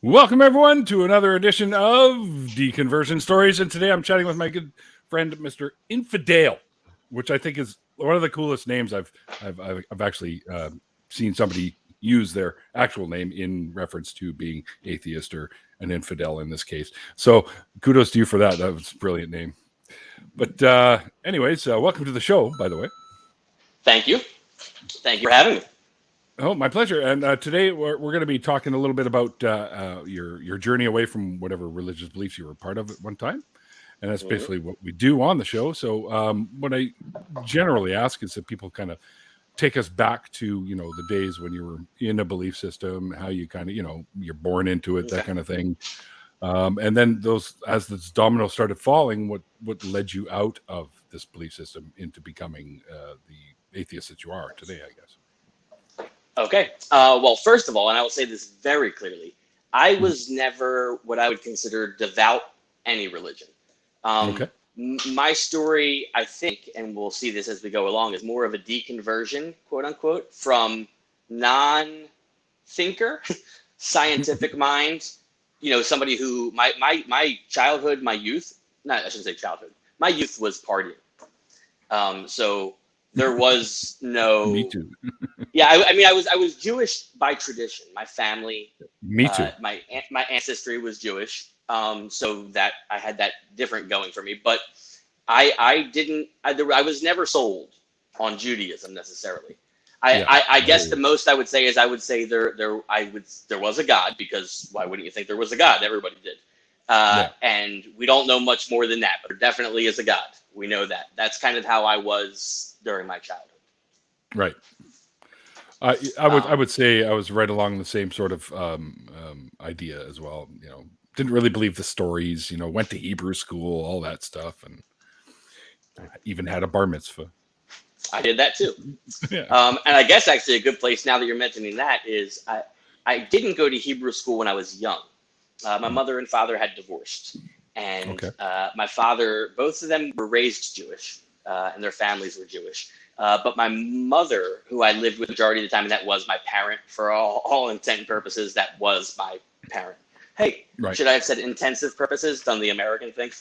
Welcome, everyone, to another edition of Deconversion Stories. And today I'm chatting with my good friend, Mr. InfiDale, which I think is one of the coolest names I've actually seen somebody use their actual name in reference to being atheist or an infidel in this case. So kudos to you for that. That was a brilliant name. But anyways, welcome to the show, by the way. Thank you. Thank you for having me. Oh, my pleasure. And today we're going to be talking a little bit about your journey away from whatever religious beliefs you were part of at one time. And that's basically what we do on the show. So what I generally ask is that people kind of take us back to, the days when you were in a belief system, how you kind of, you're born into it, that kind of thing. And then as the dominoes started falling, what led you out of this belief system into becoming the atheist that you are today, I guess. Okay. Well, first of all, and I will say this very clearly, I was never what I would consider devout any religion. Okay. My story, I think, and we'll see this as we go along, is more of a deconversion, quote unquote, from non-thinker, scientific mind, somebody who my childhood, my youth, I shouldn't say childhood, my youth was partying. So there was no. Me too. Yeah, I was Jewish by tradition. My family, Me too. My ancestry was Jewish, so that I had that different going for me. But I was never sold on Judaism necessarily. I guess the most I would say is there was a God, because why wouldn't you think there was a God? Everybody did. And we don't know much more than that, but there definitely is a God. We know that. That's kind of how I was during my childhood. Right. I would say I was right along the same sort of idea as well. Didn't really believe the stories. Went to Hebrew school, all that stuff, and I even had a bar mitzvah. I did that too. Yeah. And I guess actually a good place now that you're mentioning that is I didn't go to Hebrew school when I was young. My mother and father had divorced, and my father, both of them were raised Jewish, and their families were Jewish. But my mother, who I lived with the majority of the time, and that was my parent for all intent and purposes, that was my parent. Hey, Should I have said intensive purposes? Done the American thing.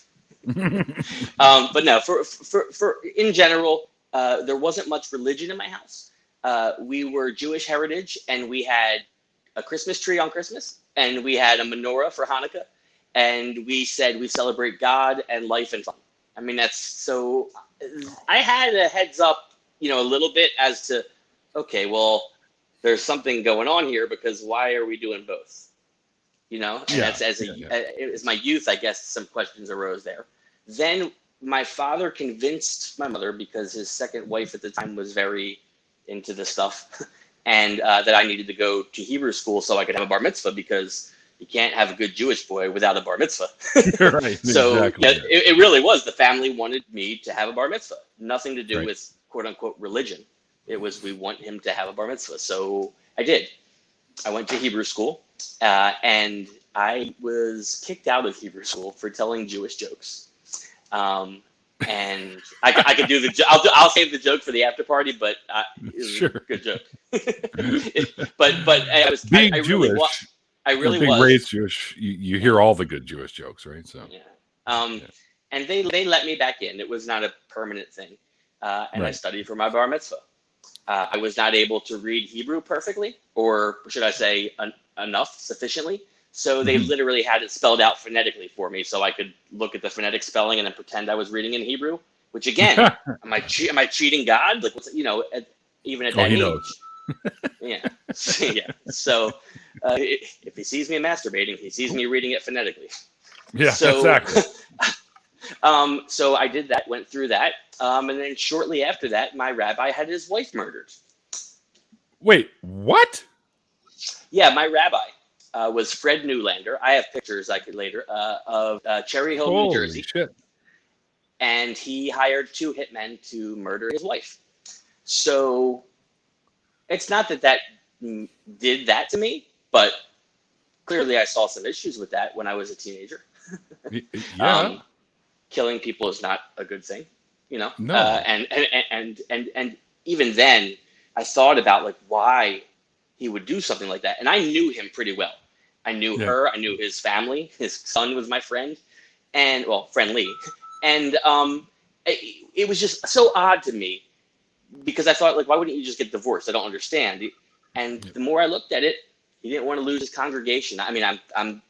But no, for in general, there wasn't much religion in my house. We were Jewish heritage, and we had a Christmas tree on Christmas, and we had a menorah for Hanukkah, and we said we celebrate God and life and fun. I mean, that's so. I had a heads up, a little bit as to, okay, well, there's something going on here, because why are we doing both? And that's as my youth, I guess some questions arose there. Then my father convinced my mother, because his second wife at the time was very into this stuff, and that I needed to go to Hebrew school so I could have a bar mitzvah, because you can't have a good Jewish boy without a bar mitzvah. Right. So exactly. It really was. The family wanted me to have a bar mitzvah. Nothing to do with quote unquote religion. It was, we want him to have a bar mitzvah. So I did. I went to Hebrew school, and I was kicked out of Hebrew school for telling Jewish jokes. And I could do I'll save the joke for the after party, but it was a good joke. but I was being I Jewish. Really I really being was raised Jewish. You hear all the good Jewish jokes, right? So and they let me back in. It was not a permanent thing, and I studied for my bar mitzvah. I was not able to read Hebrew perfectly, or should I say sufficiently. So they literally had it spelled out phonetically for me, so I could look at the phonetic spelling and then pretend I was reading in Hebrew. Which again, am I cheating God? Like, what's even at that age? Knows. Yeah. So if he sees me masturbating, he sees me reading it phonetically. Yeah. Exactly. So I did that, went through that, and then shortly after that, my rabbi had his wife murdered. Wait, what? Yeah, my rabbi was Fred Newlander. I have pictures I could later of Cherry Hill, New Jersey. Shit. And he hired 2 hitmen to murder his wife. So it's not that did that to me, but clearly I saw some issues with that when I was a teenager. Yeah. Killing people is not a good thing, No. And even then I thought about like why he would do something like that. And I knew him pretty well. I knew her. I knew his family. His son was my friend, and friendly. And it was just so odd to me because I thought, like, why wouldn't you just get divorced? I don't understand. And the more I looked at it, he didn't want to lose his congregation. I mean, I'm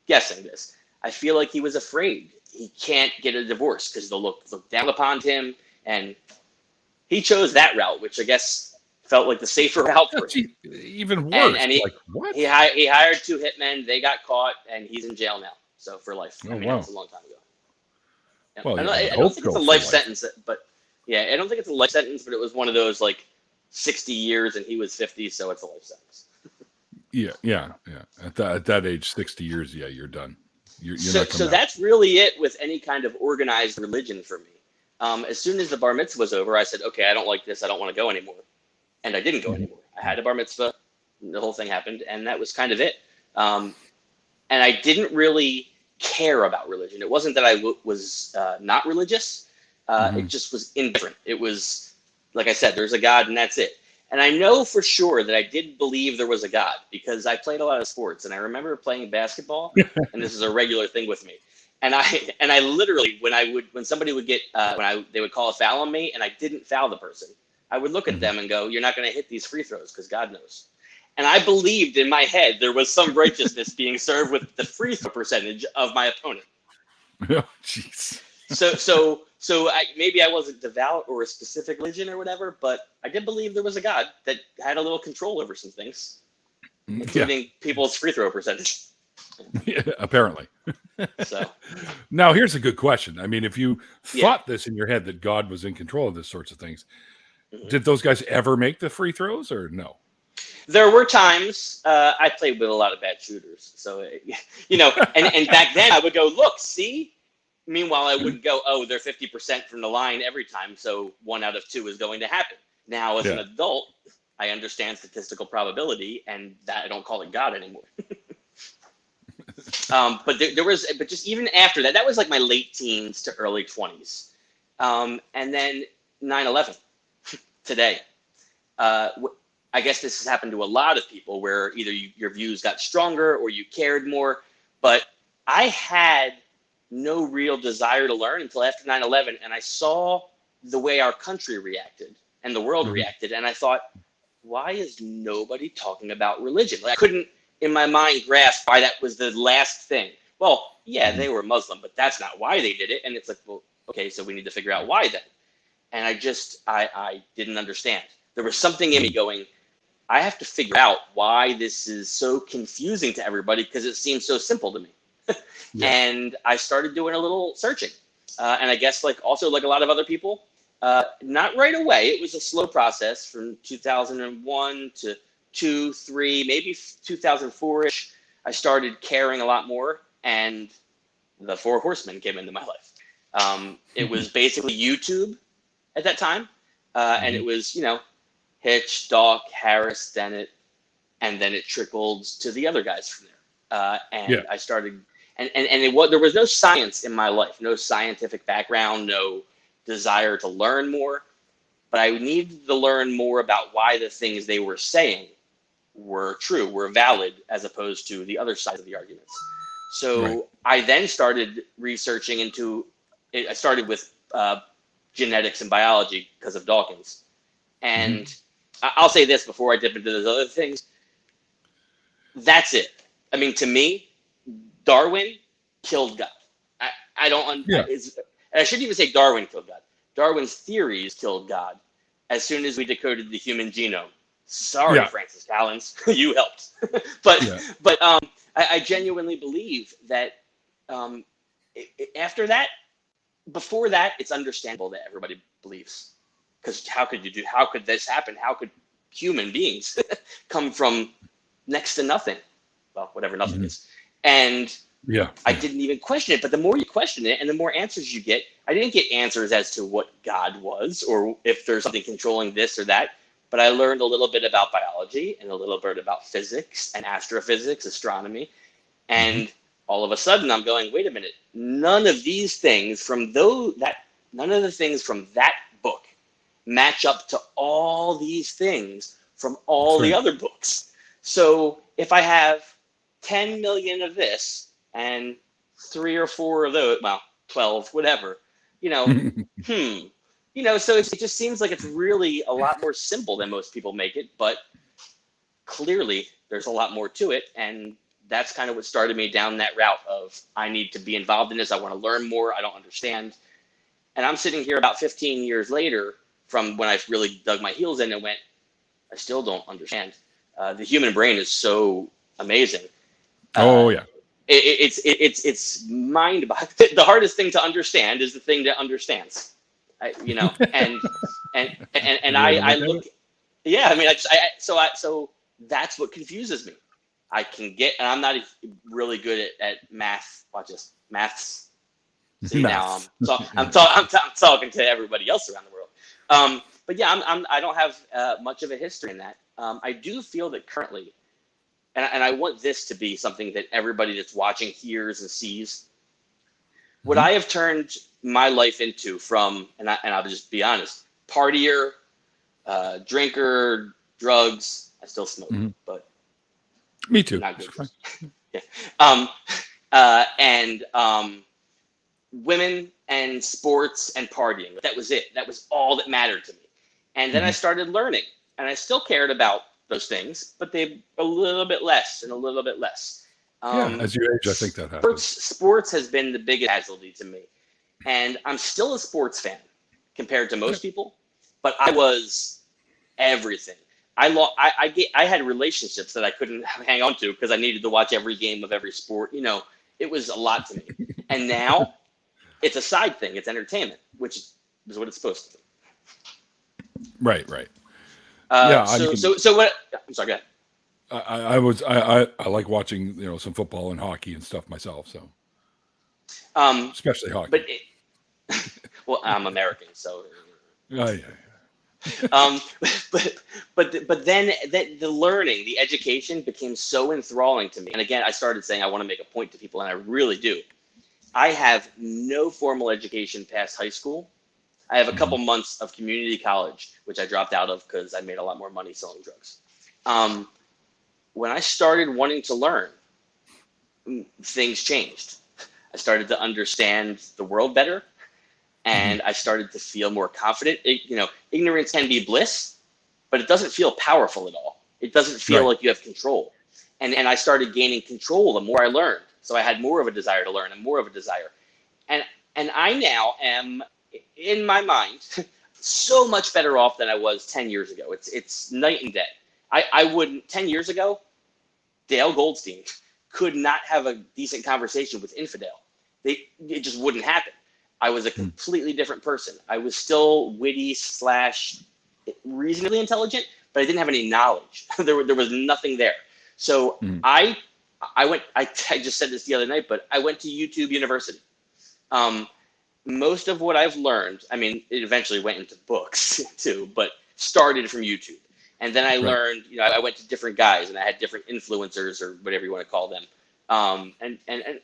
guessing this. I feel like he was afraid he can't get a divorce because they'll look down upon him, and he chose that route, which I guess felt like the safer route for him. Even worse. And he, like, what? He hired 2 hitmen. They got caught, and he's in jail now. So for life. Oh, I mean, wow. That's a long time ago. Yeah. Well, I don't think it's a life sentence, but yeah, I don't think it's a life sentence, but it was one of those like 60 years, and he was 50, so it's a life sentence. Yeah. At that age, 60 years, you're done. You're not so that's really it with any kind of organized religion for me. As soon as the bar mitzvah was over, I said, okay, I don't like this. I don't want to go anymore. And I didn't go anymore. I had a bar mitzvah. The whole thing happened, and that was kind of it. And I didn't really care about religion. It wasn't that I was not religious. It just was indifferent. It was, like I said, there's a God, and that's it. And I know for sure that I did believe there was a God because I played a lot of sports, and I remember playing basketball, and this is a regular thing with me. And I literally, when somebody would get, they would call a foul on me, and I didn't foul the person, I would look at them and go, "You're not going to hit these free throws because God knows." And I believed in my head there was some righteousness being served with the free throw percentage of my opponent. Oh, jeez. So maybe I wasn't devout or a specific religion or whatever, but I did believe there was a God that had a little control over some things, including people's free throw percentage. Yeah, apparently. So now here's a good question. I mean, if you thought this in your head that God was in control of this sorts of things, did those guys ever make the free throws or no? There were times I played with a lot of bad shooters. So, and back then I would go, look, see? Meanwhile, I wouldn't go, oh, they're 50% from the line every time, so 1 out of 2 is going to happen. Now, as an adult, I understand statistical probability, and that I don't call it God anymore. But just even after that, that was like my late teens to early 20s. And then 9/11 today. I guess this has happened to a lot of people where either your views got stronger or you cared more. But I had no real desire to learn until after 9/11, and I saw the way our country reacted and the world reacted, and I thought, why is nobody talking about religion? Like, I couldn't, in my mind, grasp why that was the last thing. Well, yeah, they were Muslim, but that's not why they did it. And it's like, well, okay, so we need to figure out why then. And I didn't understand. There was something in me going, I have to figure out why this is so confusing to everybody because it seems so simple to me. And I started doing a little searching. And I guess like a lot of other people, not right away. It was a slow process from 2001 to 2, 3, maybe 2004-ish. I started caring a lot more, and the 4 Horsemen came into my life. It was basically YouTube at that time. And it was, Hitch, Dawk, Harris, Dennett, and then it trickled to the other guys from there. I started, and there was no science in my life, no scientific background, no desire to learn more, but I needed to learn more about why the things they were saying were true, were valid, as opposed to the other side of the arguments. So I then started researching I started with genetics and biology because of Dawkins. And I'll say this before I dip into those other things. That's it. I mean, to me, Darwin killed God. I don't. I shouldn't even say Darwin killed God. Darwin's theories killed God. As soon as we decoded the human genome. Sorry, Francis Collins, you helped. But I genuinely believe that after that, before that, it's understandable that everybody believes. Because how could this happen? How could human beings come from next to nothing? Well, whatever nothing is. And I didn't even question it. But the more you question it and the more answers you get, I didn't get answers as to what God was or if there's something controlling this or that. But I learned a little bit about biology and a little bit about physics and astrophysics, astronomy. And all of a sudden I'm going, wait a minute, none of the things from that book match up to all these things from all the other books. So if I have 10 million of this and 3 or 4 of those, well, 12, whatever, so it just seems like it's really a lot more simple than most people make it, but clearly there's a lot more to it. And that's kind of what started me down that route of, I need to be involved in this. I want to learn more. I don't understand. And I'm sitting here about 15 years later from when I really dug my heels in and went, I still don't understand. The human brain is so amazing. Yeah. It's mind-boggling. The hardest thing to understand is the thing that understands. I look, yeah. I mean, so that's what confuses me. I can get, and I'm not really good at math. Watch this, maths. See, now I'm talking to everybody else around the world. But yeah, I don't have much of a history in that. I do feel that currently, and I want this to be something that everybody that's watching hears and sees. What I have turned my life into from, and I'll just be honest, partier, drinker, drugs. I still smoke, but me too. Not good. Yeah. Women and sports and partying. That was it. That was all that mattered to me. And then I started learning, and I still cared about those things, but they a little bit less and a little bit less. As you age, I think that happens. Sports has been the biggest casualty to me. And I'm still a sports fan compared to most people, but I was everything. I had relationships that I couldn't hang on to because I needed to watch every game of every sport. It was a lot to me. And now it's a side thing. It's entertainment, which is what it's supposed to be. Right. So what? I'm sorry. Go ahead. I like watching some football and hockey and stuff myself. So especially hockey. But well, I'm American, so. Yeah. But then the learning, the education became so enthralling to me. And again, I started saying I want to make a point to people, and I really do. I have no formal education past high school. I have a couple months of community college, which I dropped out of because I made a lot more money selling drugs. When I started wanting to learn, things changed. I started to understand the world better, and I started to feel more confident. Ignorance can be bliss, but it doesn't feel powerful at all. It doesn't feel like you have control. And I started gaining control the more I learned. So I had more of a desire to learn and more of a desire. And I now am, in my mind, so much better off than I was 10 years ago. It's night and day. I wouldn't, 10 years ago, Dale Goldstein could not have a decent conversation with InfiDale. It just wouldn't happen. I was a completely different person. I was still witty / reasonably intelligent, but I didn't have any knowledge. There was nothing there. So I just said this the other night, but I went to YouTube University. Most of what I've learned, I mean, it eventually went into books too, but started from YouTube. And then I learned, I went to different guys and I had different influencers or whatever you want to call them. And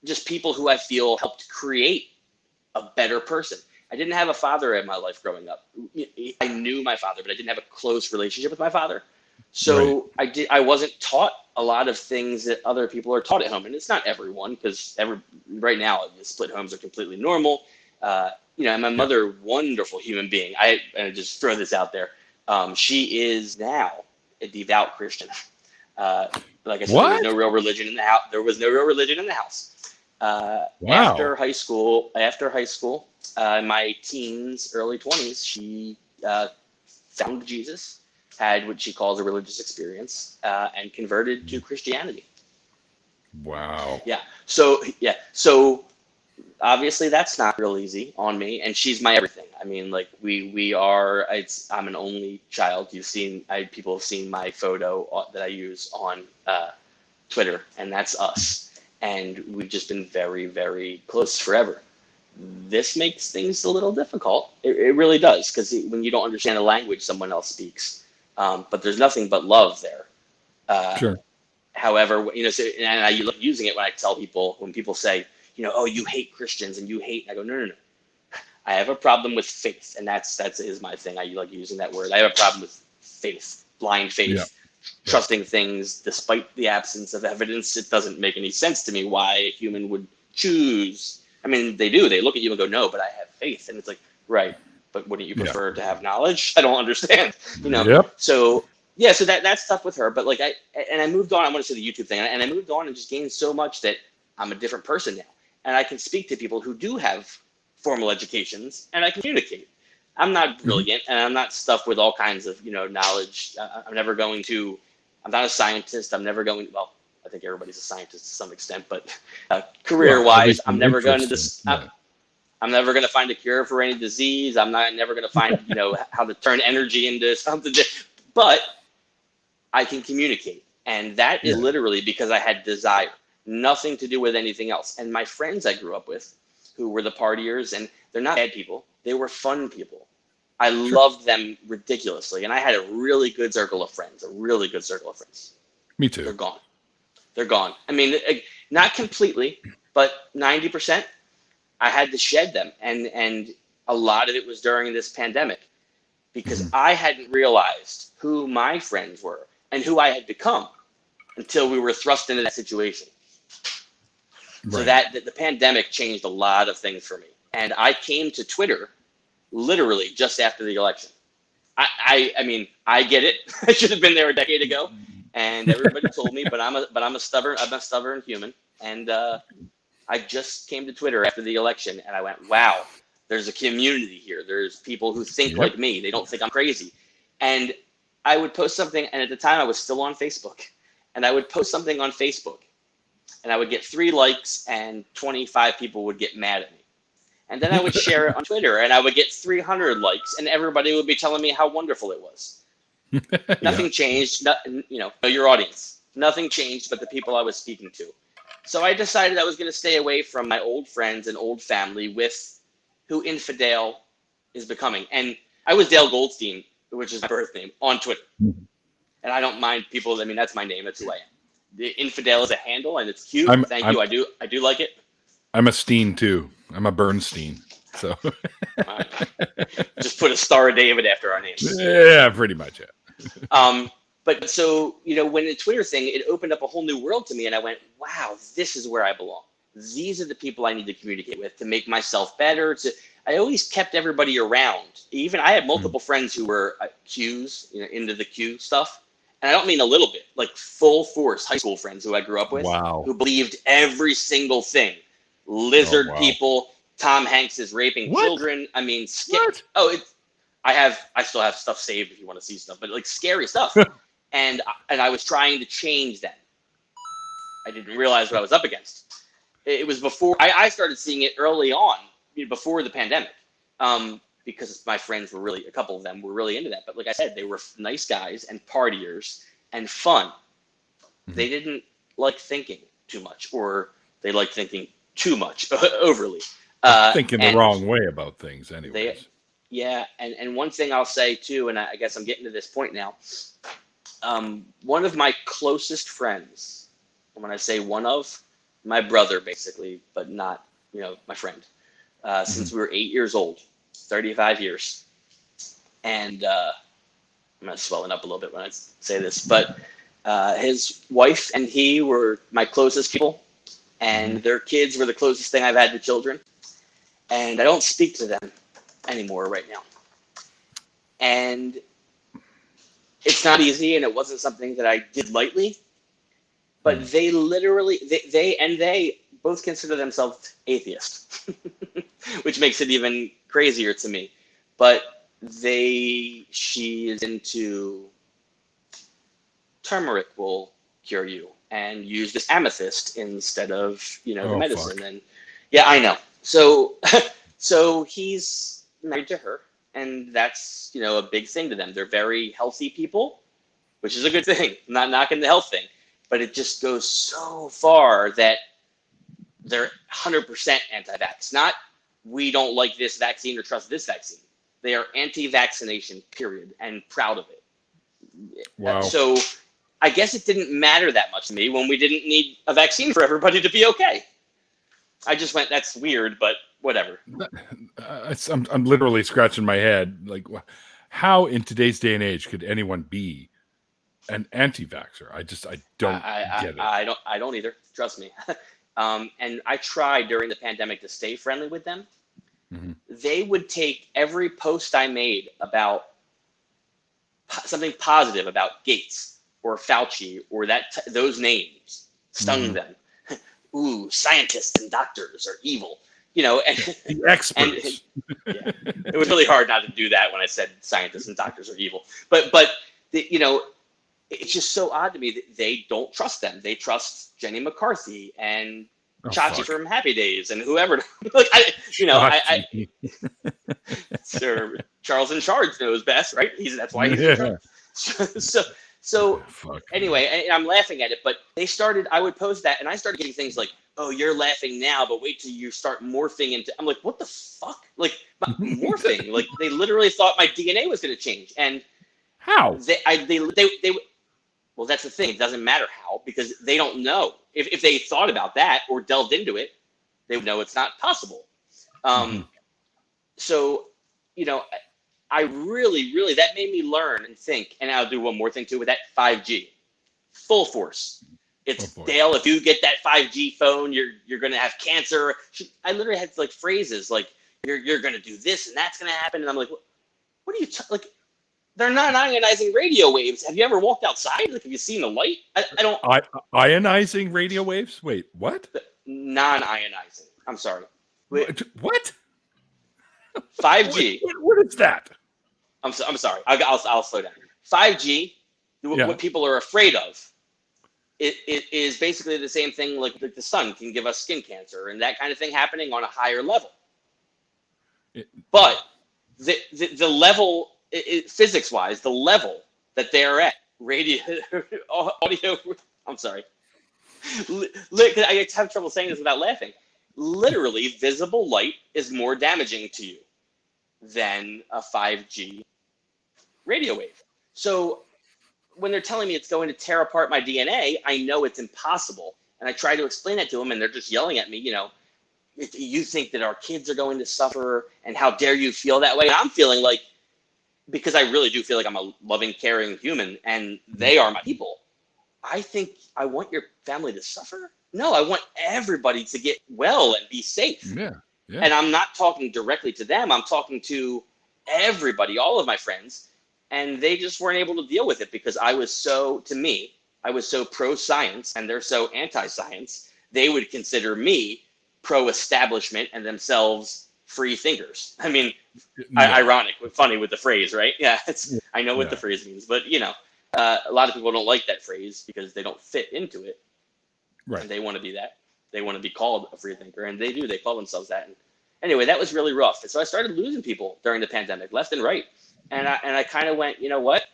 just people who I feel helped create a better person. I didn't have a father in my life growing up. I knew my father, but I didn't have a close relationship with my father. So I wasn't taught a lot of things that other people are taught at home. And it's not everyone, because right now the split homes are completely normal. And my mother, wonderful human being. I just throw this out there. She is now a devout Christian. Like I said, there was no real religion in the house. After high school, in my teens, early 20s, she found Jesus, had what she calls a religious experience, and converted to Christianity. Wow. Yeah. So obviously that's not real easy on me, and she's my everything. I mean, like I'm an only child. People have seen my photo that I use on Twitter, and that's us. And we've just been very, very close forever. This makes things a little difficult. It really does, because when you don't understand the language someone else speaks, but there's nothing but love there. Sure. However, and I love using it when I tell people, when people say, oh, you hate Christians and you hate, I go, no. I have a problem with faith, and that's my thing. I like using that word. I have a problem with faith, blind faith, trusting things despite the absence of evidence. It doesn't make any sense to me why a human would choose. I mean, they do. They look at you and go, no, but I have faith. And it's like, right. But wouldn't you prefer to have knowledge? I don't understand, Yep. So yeah, so that's stuff with her. But like I moved on. I want to say the YouTube thing, and I moved on and just gained so much that I'm a different person now, and I can speak to people who do have formal educations, and I can communicate. I'm not brilliant, and I'm not stuffed with all kinds of knowledge. I'm never going to. I'm not a scientist. I'm never going. Well, I think everybody's a scientist to some extent, but career-wise, I'm never going to this. I'm never going to find a cure for any disease. I'm never going to find, how to turn energy into something. But I can communicate. And that is literally because I had desire, nothing to do with anything else. And my friends I grew up with, who were the partiers, and they're not bad people. They were fun people. I loved them ridiculously. And I had a really good circle of friends, Me too. They're gone. I mean, not completely, but 90%. I had to shed them, and a lot of it was during this pandemic because I hadn't realized who my friends were and who I had become until we were thrust into that situation. Right. So that the pandemic changed a lot of things for me, and I came to Twitter literally just after the election. I mean, I get it. I should have been there a decade ago, and everybody told me, but I'm a stubborn human, and I just came to Twitter after the election, and I went, wow, there's a community here. There's people who think like me. They don't think I'm crazy. And I would post something, and at the time I was still on Facebook, and I would post something on Facebook, and I would get 3 likes, and 25 people would get mad at me. And then I would share it on Twitter, and I would get 300 likes, and everybody would be telling me how wonderful it was. Nothing changed, your audience. Nothing changed but the people I was speaking to. So I decided I was going to stay away from my old friends and old family with who InfiDale is becoming. And I was Dale Goldstein, which is my birth name, on Twitter. And I don't mind people. I mean, that's my name. That's who I am. The InfiDale is a handle, and it's cute. Thank you. I do like it. I'm a Steen, too. I'm a Bernstein. So just put a Star of David after our names. Yeah, pretty much, yeah. But so, when the Twitter thing, it opened up a whole new world to me. And I went, wow, this is where I belong. These are the people I need to communicate with to make myself better. I always kept everybody around. Even I had multiple friends who were Qs, into the Q stuff. And I don't mean a little bit, like full force high school friends who I grew up with, who believed every single thing. Lizard people, Tom Hanks is raping children. I mean, I still have stuff saved if you want to see stuff, but like scary stuff. And I was trying to change that. I didn't realize what I was up against. It was before I started seeing it early on, before the pandemic, because my friends were a couple of them were really into that. But like I said, they were nice guys and partiers and fun. They didn't like thinking too much, or they liked thinking too much, overly. Thinking the wrong way about things anyways. And one thing I'll say too, and I guess I'm getting to this point now, one of my closest friends, and when I say one of, my brother basically, but not, my friend, since we were 8 years old, 35 years. And I'm not swelling up a little bit when I say this, but his wife and he were my closest people, and their kids were the closest thing I've had to children. And I don't speak to them anymore right now. And it's not easy, and it wasn't something that I did lightly, but they literally, they both consider themselves atheists, which makes it even crazier to me. But she is into turmeric will cure you, and use this amethyst instead of, the medicine. Fuck. And yeah, I know. So he's married to her, and that's, a big thing to them. They're very healthy people, which is a good thing. I'm not knocking the health thing, but it just goes so far that they're 100% anti-vax. Not, we don't like this vaccine or trust this vaccine. They are anti-vaccination, period, and proud of it. Wow. So I guess it didn't matter that much to me when we didn't need a vaccine for everybody to be okay. I just went, that's weird, but whatever. I'm literally scratching my head. Like, how in today's day and age could anyone be an anti-vaxxer. I don't get it. I don't either. Trust me. And I tried during the pandemic to stay friendly with them. Mm-hmm. They would take every post I made about something positive about Gates or Fauci or those names stung them. Ooh, scientists and doctors are evil, and the experts. And, yeah, it was really hard not to do that when I said scientists and doctors are evil. But it's just so odd to me that they don't trust them. They trust Jenny McCarthy and Chachi from Happy Days and whoever. Sir Charles in charge knows best, right? That's why he's in charge. So anyway, and I'm laughing at it, but I would post that, and I started getting things like, "Oh, you're laughing now, but wait till you start morphing into." I'm like, "What the fuck?" Like morphing? Like they literally thought my DNA was going to change, and how? Well, that's the thing. It doesn't matter how, because they don't know. If they thought about that or delved into it, they would know it's not possible. So, I really, really, that made me learn and think. And I'll do one more thing too with that 5G, full force. It's Dale. If you get that 5G phone, you're going to have cancer. I literally had like phrases like you're going to do this and that's going to happen. And I'm like, what are you like? They're non-ionizing radio waves. Have you ever walked outside? Like, have you seen the light? I don't. Ionizing radio waves? Wait, what? Non-ionizing. I'm sorry. What? 5G. What is that? I'm sorry. I'll slow down. 5G. What people are afraid of. It is basically the same thing. Like the sun can give us skin cancer and that kind of thing happening on a higher level. But the level. Physics-wise, the level that they're at, radio, audio. I'm sorry. I have trouble saying this without laughing. Literally, visible light is more damaging to you than a 5G radio wave. So when they're telling me it's going to tear apart my DNA, I know it's impossible. And I try to explain that to them, and they're just yelling at me, you think that our kids are going to suffer, and how dare you feel that way? And I'm feeling like, because I really do feel like I'm a loving, caring human, and they are my people. I think I want your family to suffer. No, I want everybody to get well and be safe. Yeah. And I'm not talking directly to them. I'm talking to everybody, all of my friends, and they just weren't able to deal with it because I was so pro-science, and they're so anti-science. They would consider me pro-establishment and themselves free thinkers. I mean, ironic, funny with the phrase, right? Yeah, I know what the phrase means, but a lot of people don't like that phrase because they don't fit into it. Right. And they want to be that. They want to be called a free thinker, and they do. They call themselves that. And anyway, that was really rough. And so I started losing people during the pandemic, left and right. And I kind of went, you know what?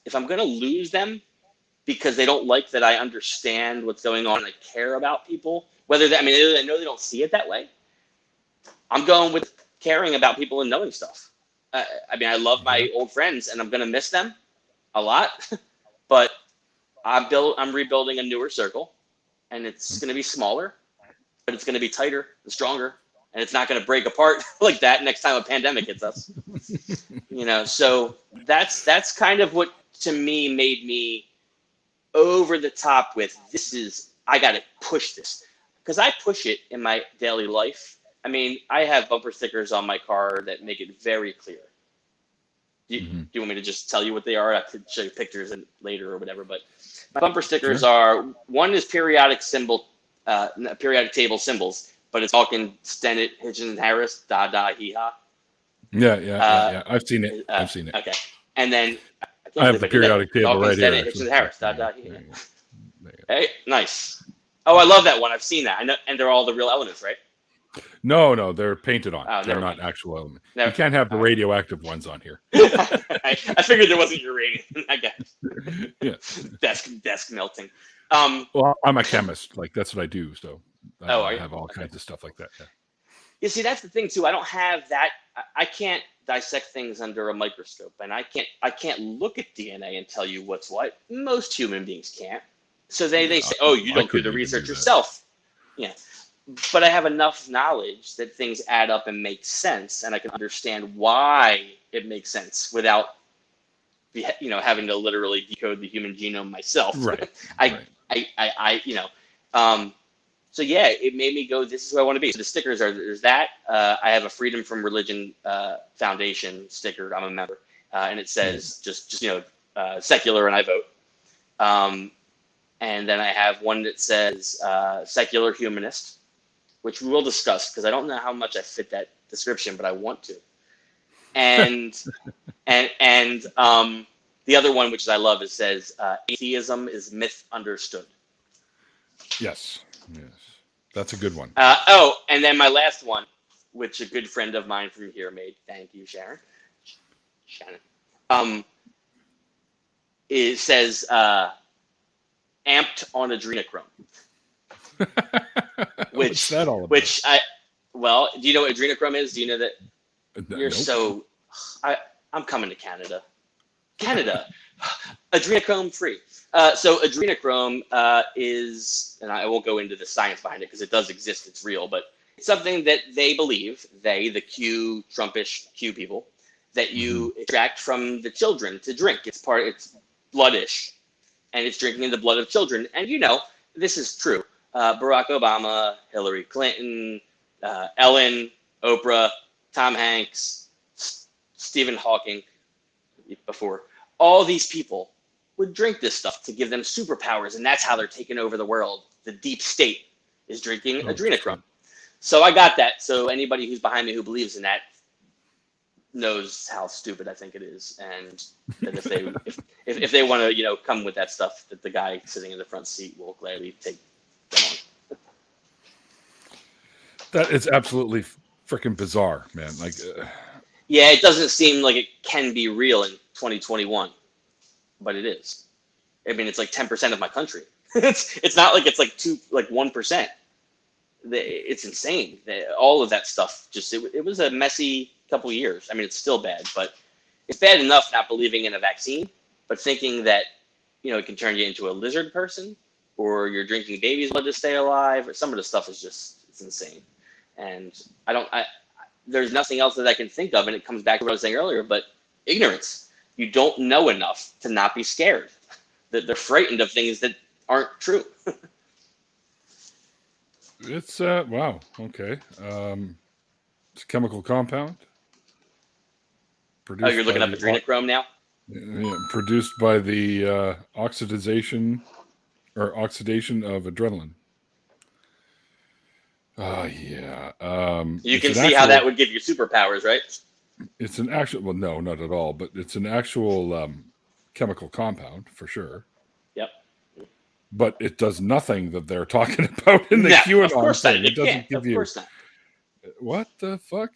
If I'm going to lose them because they don't like that I understand what's going on and I care about people, I know they don't see it that way. I'm going with caring about people and knowing stuff. I love my old friends, and I'm going to miss them a lot, but I'm rebuilding a newer circle, and it's going to be smaller, but it's going to be tighter and stronger, and it's not going to break apart like that next time a pandemic hits us. So that's kind of what to me made me over the top with I got to push this, because I push it in my daily life. I have bumper stickers on my car that make it very clear. Do you want me to just tell you what they are? I could show you pictures later or whatever, but my bumper stickers are, one is periodic table symbols, but it's Hawkins, Stennett, Hitchens, Harris, da, hee ha. Yeah. I've seen it. Okay. And then I have the periodic table Hawkins, right Stennett, here. Hitchens, Harris, da, hee ha. Hey, nice. Oh, I love that one. I've seen that. I know, and they're all the real elements, right? No, they're painted on. Oh, they're not actual elements. You can't have the radioactive ones on here. I figured there wasn't uranium, I guess. Yeah. Desk melting. Well, I'm a chemist. Like, that's what I do. So I have all kinds of stuff like that. Yeah. You see, that's the thing too. I don't have that. I can't dissect things under a microscope, and I can't look at DNA and tell you what's what. Most human beings can't. So they say, "Oh, you don't do the research yourself." Yeah. But I have enough knowledge that things add up and make sense, and I can understand why it makes sense without having to literally decode the human genome myself. Right. So yeah, it made me go, this is who I want to be. So the stickers there's that. I have a Freedom from Religion Foundation sticker. I'm a member. And it says just secular and I vote. And then I have one that says secular humanist, which we will discuss because I don't know how much I fit that description, but I want to. And the other one, which I love, it says atheism is myth understood. Yes, that's a good one. And then my last one, which a good friend of mine from here made. Thank you, Shannon. It says amped on adrenochrome. What's that all about? Do you know what adrenochrome is? Do you know that? You're nope. I'm coming to Canada. Adrenochrome free. So adrenochrome is, and I won't go into the science behind it because it does exist, it's real, but it's something that they believe, the Q, Trumpish Q people, that you extract from the children to drink. It's bloodish, and it's drinking in the blood of children. And this is true. Barack Obama, Hillary Clinton, Ellen, Oprah, Tom Hanks, Stephen Hawking, before, all these people would drink this stuff to give them superpowers, and that's how they're taking over the world. The deep state is drinking adrenochrome. So I got that. So anybody who's behind me who believes in that knows how stupid I think it is, and that if they want to come with that stuff, that the guy sitting in the front seat will gladly take them on. That is absolutely freaking bizarre, man. Yeah, it doesn't seem like it can be real in 2021, but it is. I mean, it's like 10% of my country. It's not like it's like 1%. It's insane. All of that stuff, it was a messy couple of years. I mean, it's still bad, but it's bad enough not believing in a vaccine, but thinking that it can turn you into a lizard person, or you're drinking baby's blood to stay alive, or some of the stuff is it's insane. And there's nothing else that I can think of, and it comes back to what I was saying earlier, but ignorance. You don't know enough to not be scared. That they're frightened of things that aren't true. It's wow, okay. It's a chemical compound. You're looking up adrenochrome now? Yeah, produced by the oxidation of adrenaline. Yeah. You can see how that would give you superpowers, right? It's an actual, well, no, not at all, but it's an actual chemical compound for sure. Yep. But it does nothing that they're talking about in the QAnon of course thing. It doesn't give you. Of course not. What the fuck?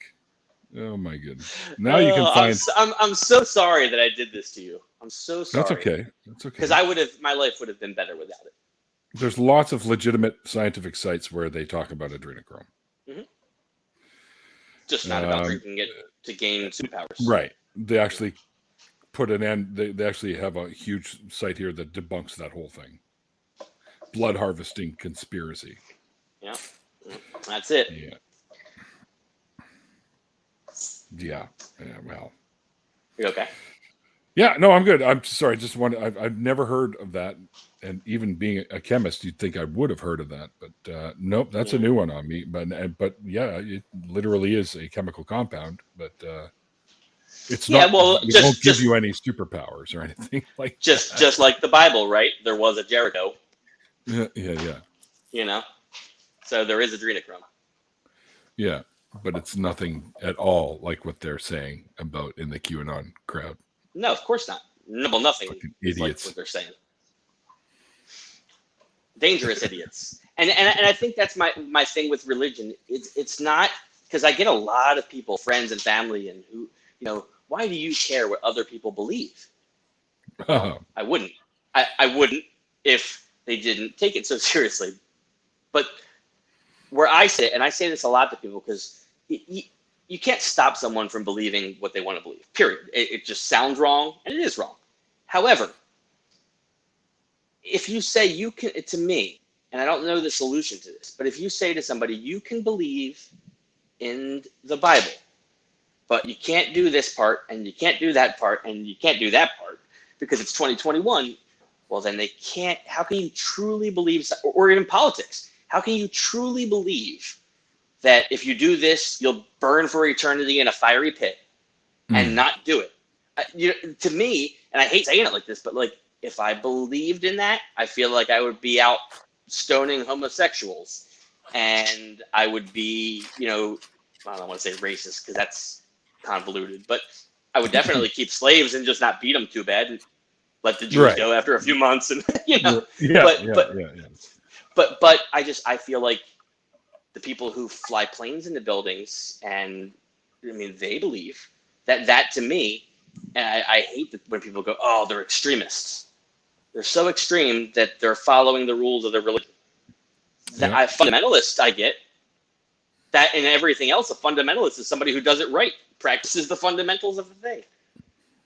Oh my goodness! Now you can find. I'm so sorry that I did this to you. I'm so sorry. That's okay. That's okay. Because my life would have been better without it. There's lots of legitimate scientific sites where they talk about adrenochrome. Mm-hmm. Just not about drinking it to gain superpowers. Right. They actually put an end. They actually have a huge site here that debunks that whole thing. Blood harvesting conspiracy. Yeah. That's it. Yeah. Yeah. Well. You okay? Yeah. No, I'm good. I'm sorry. Just I've never heard of that. And even being a chemist, you'd think I would have heard of that, but nope, that's a new one on me. But yeah, it literally is a chemical compound, but it's not. Well, it won't give you any superpowers or anything like. Just like the Bible, right? There was a Jericho. Yeah. So there is adrenochrome. Yeah, but it's nothing at all like what they're saying about in the QAnon crowd. No, of course not. No, well, nothing. Idiots. Like what they're saying. Dangerous idiots. And I think that's my thing with religion. It's not, because I get a lot of people, friends and family, and who, why do you care what other people believe? Well, I wouldn't. I wouldn't if they didn't take it so seriously. But where I sit, and I say this a lot to people, because you can't stop someone from believing what they want to believe, period. It just sounds wrong, and it is wrong. However, if you say you can, to me, and I don't know the solution to this, but if you say to somebody, you can believe in the Bible, but you can't do this part, and you can't do that part, and you can't do that part, because it's 2021. Well, then they can't. How can you truly believe, or even politics? How can you truly believe that if you do this, you'll burn for eternity in a fiery pit and not do it? To me, and I hate saying it like this, but like if I believed in that, I feel like I would be out stoning homosexuals, and I would be, I don't want to say racist because that's convoluted, but I would definitely keep slaves and just not beat them too bad and let the Jews go after a few months, and but I feel like the people who fly planes into buildings, and I mean they believe that to me, and I hate that when people go, oh, they're extremists. They're so extreme that they're following the rules of their religion. Fundamentalist, I get that, and everything else. A fundamentalist is somebody who does it right, practices the fundamentals of the thing.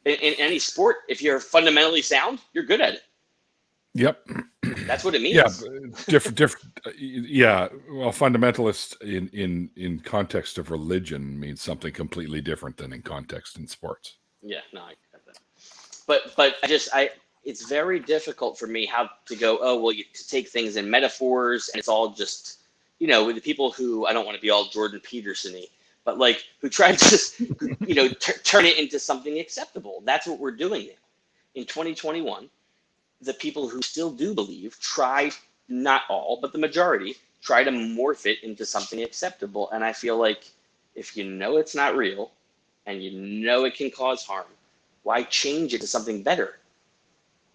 In any sport, if you're fundamentally sound, you're good at it. Yep. That's what it means. Yeah, different. Yeah. Well, fundamentalist in context of religion means something completely different than in context in sports. Yeah, no, I get that. But it's very difficult for me how to go, oh, well, you take things in metaphors, and it's all just, with the people who, I don't want to be all Jordan Peterson-y, but like who try to just, turn it into something acceptable. That's what we're doing now. In 2021, the people who still do believe try, not all, but the majority, try to morph it into something acceptable. And I feel like if you know it's not real and you know it can cause harm, why change it to something better?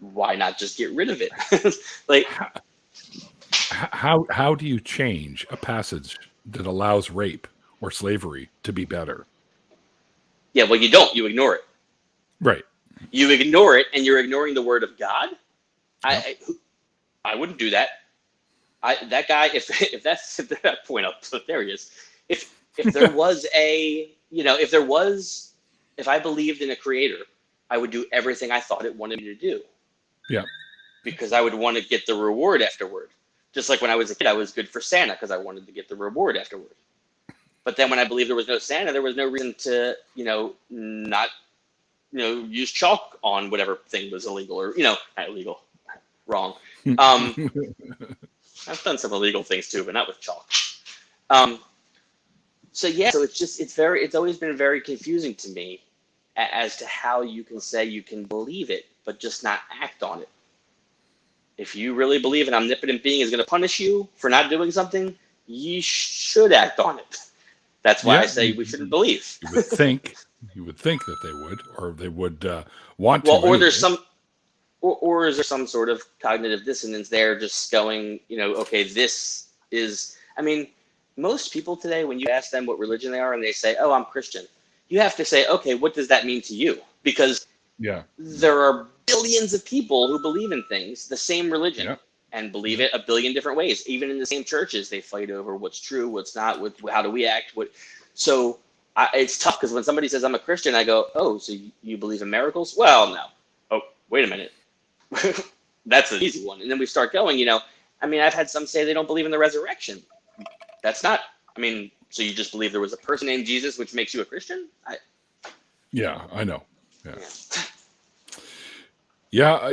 Why not just get rid of it? Like, how do you change a passage that allows rape or slavery to be better? Yeah, well, you don't. You ignore it. Right. You ignore it, and you're ignoring the word of God. Yep. I wouldn't do that. That guy, if that's that point up, so there he is. If there was if I believed in a creator, I would do everything I thought it wanted me to do. Yeah. Because I would want to get the reward afterward. Just like when I was a kid, I was good for Santa because I wanted to get the reward afterward. But then when I believed there was no Santa, there was no reason to, not, use chalk on whatever thing was illegal or, not illegal, wrong. I've done some illegal things too, but not with chalk. So it's always been very confusing to me as to how you can say you can believe it, but just not act on it. If you really believe an omnipotent being is going to punish you for not doing something, you should act on it. That's why I say we shouldn't believe. You would think that they would, or they would want to. Well, or anyway. There's some, or is there some sort of cognitive dissonance there, just going, okay, this is. I mean, most people today, when you ask them what religion they are, and they say, "Oh, I'm Christian," you have to say, "Okay, what does that mean to you?" Because there are billions of people who believe in things, the same religion, and believe it a billion different ways. Even in the same churches, they fight over what's true, what's not, how do we act. So it's tough because when somebody says I'm a Christian, I go, oh, so you believe in miracles? Well, no. Oh, wait a minute. That's an easy one. And then we start going, I've had some say they don't believe in the resurrection. That's not, so you just believe there was a person named Jesus, which makes you a Christian? Yeah, I know. Yeah.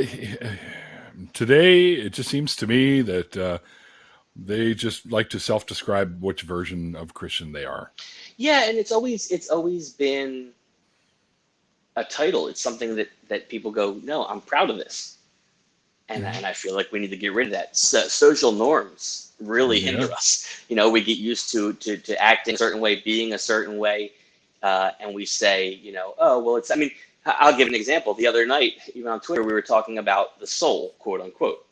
Today, it just seems to me that they just like to self-describe which version of Christian they are. Yeah, and it's always been a title. It's something that people go, no, I'm proud of this. And I feel like we need to get rid of that. Social norms really hinder us. We get used to acting a certain way, being a certain way, and we say, oh, well, I'll give an example. The other night, even on Twitter, we were talking about the soul, quote unquote.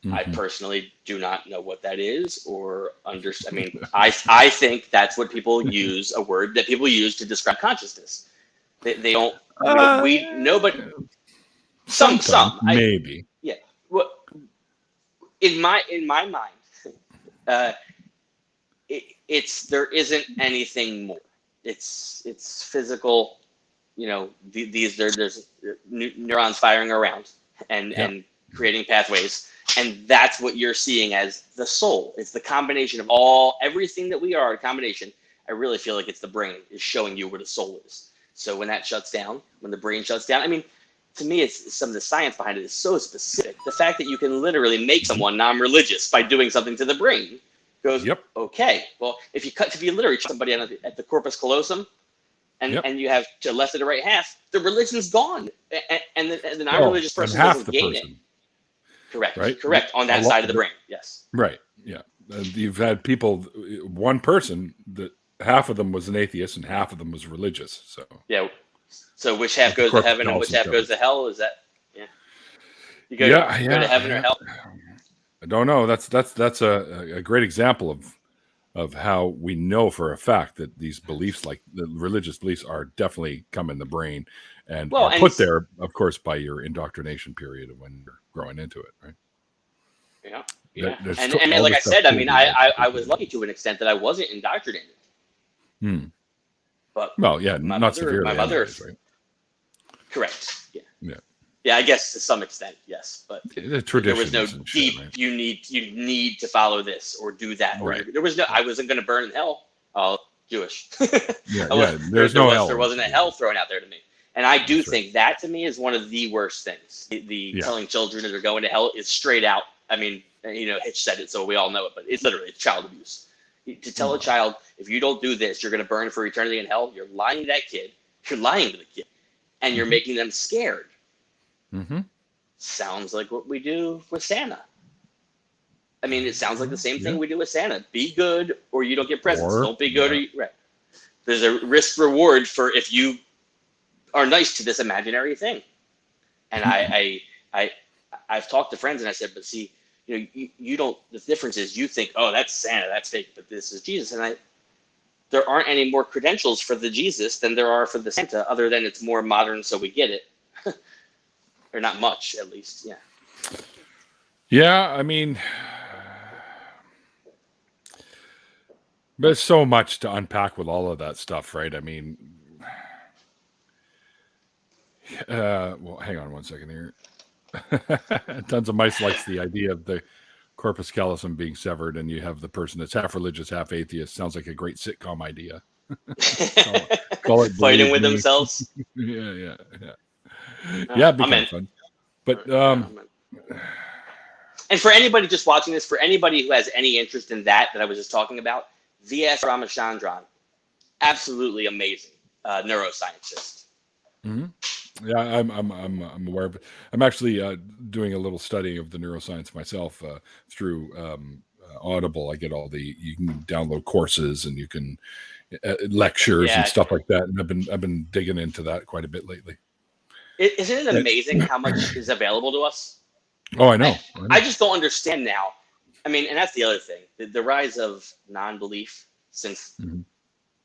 Mm-hmm. I personally do not know what that is or understand. I think that's what people use, a word that people use to describe consciousness. They don't, but some, maybe. Well, in my mind, there isn't anything more. It's physical. There's neurons firing around and creating pathways, and that's what you're seeing as the soul. It's the combination of everything that we are. A combination. I really feel like it's the brain is showing you where the soul is. So when that shuts down, when the brain shuts down, to me, it's some of the science behind it is so specific. The fact that you can literally make someone non-religious by doing something to the brain goes, okay, well, if you literally touch somebody at the corpus callosum, and you have to left and the right half, the religion's gone, and the non-religious person doesn't gain it. Correct. Right. Correct. On that side of the brain. Yes. Right. Yeah. You've had people, one person that half of them was an atheist and half of them was religious. So yeah. So which half goes to heaven and which half goes to hell? Is that you go, go to heaven or hell? I don't know. That's a great example of how we know for a fact that these beliefs, like the religious beliefs, are definitely come in the brain and are put there, of course, by your indoctrination period of when you're growing into it, right? Yeah. Yeah. And like I said, I mean, I was lucky to an extent that I wasn't indoctrinated. But not severely. My mother, right? Correct. Yeah. Yeah. Yeah, I guess to some extent, yes, but the tradition. There was no deep. Right? You need to follow this or do that. Or there was no. I wasn't going to burn in hell. Jewish. There's no hell. There wasn't a hell thrown out there to me, and I do think that to me is one of the worst things. The telling children that they're going to hell is straight out. I mean, Hitch said it, so we all know it, but it's literally child abuse. To tell a child, if you don't do this, you're going to burn for eternity in hell. You're lying to that kid. You're lying to the kid, and you're making them scared. Sounds like what we do with Santa. I mean, it sounds like the same thing we do with Santa. Be good or you don't get presents. Don't be good or you, right. There's a risk reward for if you are nice to this imaginary thing. And I've talked to friends and I said, but see, you don't, the difference is you think, oh, that's Santa, that's fake, but this is Jesus. And there aren't any more credentials for the Jesus than there are for the Santa, other than it's more modern, so we get it. Or not much, at least. Yeah. Yeah, I mean, there's so much to unpack with all of that stuff, right? I mean, well, hang on one second here. Tons of Mice likes the idea of the corpus callosum being severed, and you have the person that's half religious, half atheist. Sounds like a great sitcom idea. call it fighting with themselves. Yeah, it'd be kind of fun. But and for anybody just watching this, for anybody who has any interest in that I was just talking about, V.S. Ramachandran, absolutely amazing neuroscientist. Yeah, I'm aware of it. I'm actually doing a little study of the neuroscience myself through Audible. I get you can download courses and you can lectures and stuff like that. And I've been digging into that quite a bit lately. Isn't it amazing how much is available to us? Oh, I know. I just don't understand now. I mean, and that's the other thing. The rise of non-belief since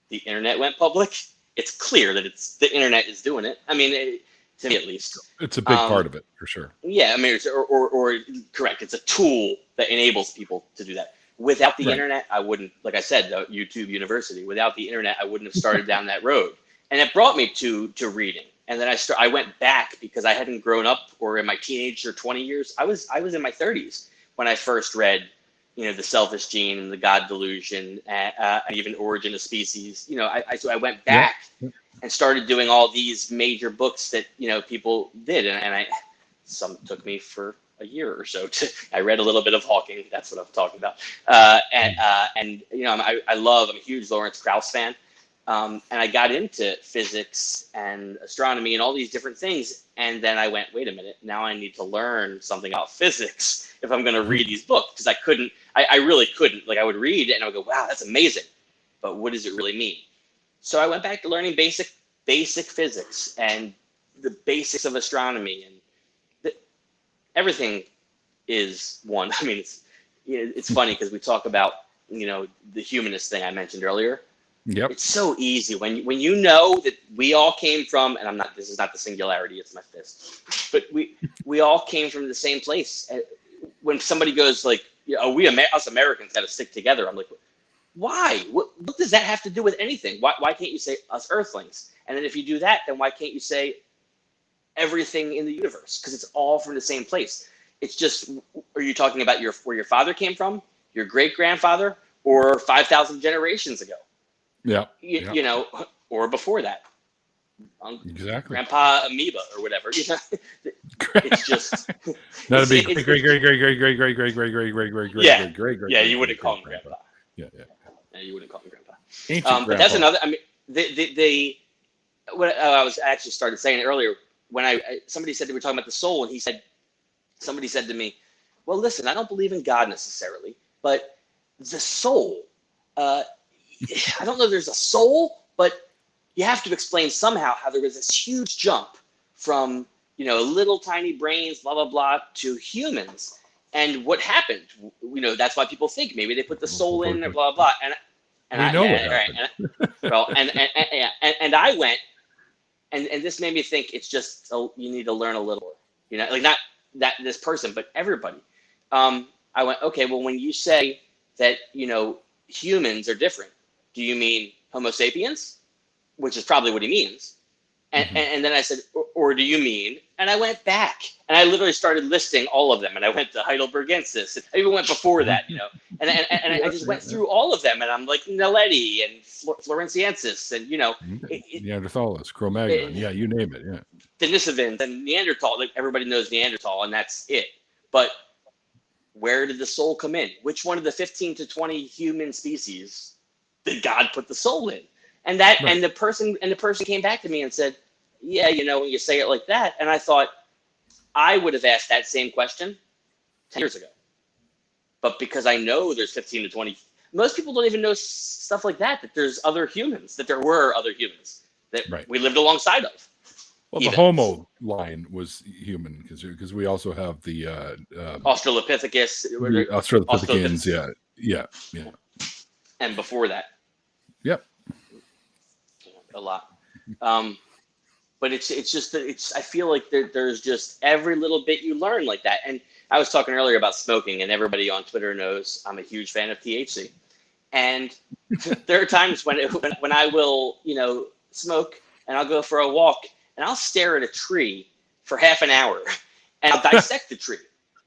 the internet went public, it's clear that the internet is doing it. I mean, to me at least. It's a big part of it, for sure. Yeah, I mean, or correct. It's a tool that enables people to do that. Without the internet, I wouldn't, like I said, YouTube University, without the internet, I wouldn't have started down that road. And it brought me to reading. And then I went back because I hadn't grown up, or in my teenage or 20 years. I was in my 30s when I first read, The Selfish Gene and the God Delusion, and even Origin of Species. So I went back and started doing all these major books that people did, and some took me for a year or so. I read a little bit of Hawking. That's what I'm talking about. I'm a huge Lawrence Krauss fan. And I got into physics and astronomy and all these different things. And then I went, wait a minute, now I need to learn something about physics if I'm going to read these books. Because I really couldn't. Like, I would read it and I would go, wow, that's amazing. But what does it really mean? So I went back to learning basic physics and the basics of astronomy. And everything is one. I mean, it's funny because we talk about, the humanist thing I mentioned earlier. Yep. It's so easy when you know that we all came from, and this is not the singularity, it's my fist, but we all came from the same place. When somebody goes like, us Americans got to stick together, I'm like, why? What does that have to do with anything? Why can't you say us Earthlings? And then if you do that, then why can't you say everything in the universe? Because it's all from the same place. It's just, are you talking about where your father came from, your great grandfather, or 5,000 generations ago? Yeah. Or before that. Exactly. Grandpa Amoeba or whatever. You know, it's just that'd be great. Yeah, you wouldn't call him grandpa. Yeah. You wouldn't call him grandpa. Ancient But that's another. I mean, what I was actually started saying earlier when somebody said they were talking about the soul, and somebody said to me, "Well, listen, I don't believe in God necessarily, but the soul. I don't know if there's a soul, but you have to explain somehow how there was this huge jump from, little tiny brains, blah, blah, blah, to humans. And what happened? That's why people think maybe they put the soul in or blah, blah, blah." And I went, and this made me think it's just, you need to learn a little, like not that this person, but everybody. I went, okay, well, when you say that, humans are different, do you mean Homo sapiens? Which is probably what he means. And then I said, or do you mean? And I went back and I literally started listing all of them. And I went to Heidelbergensis. And I even went before that, and I just went through all of them. And I'm like Naledi and Florentiensis and, Neanderthalis, Cro-Magnon. Yeah, you name it. Yeah. Denisovans and Neanderthal. Like everybody knows Neanderthal, and that's it. But where did the soul come in? Which one of the 15 to 20 human species did God put the soul in? And that, right. and the person came back to me and said, "Yeah, when you say it like that." And I thought I would have asked that same question 10 years ago, but because I know there's 15 to 20, most people don't even know stuff like that. That there's other humans, that there were other humans that right. we lived alongside of. Well, the Homo line was human because we also have the Australopithecus, Australopithecines. Yeah. And before that. Yep. A lot. But it's just that I feel like there's just every little bit you learn like that. And I was talking earlier about smoking, and everybody on Twitter knows I'm a huge fan of THC. And there are times when I will, smoke, and I'll go for a walk, and I'll stare at a tree for half an hour, and I'll dissect the tree,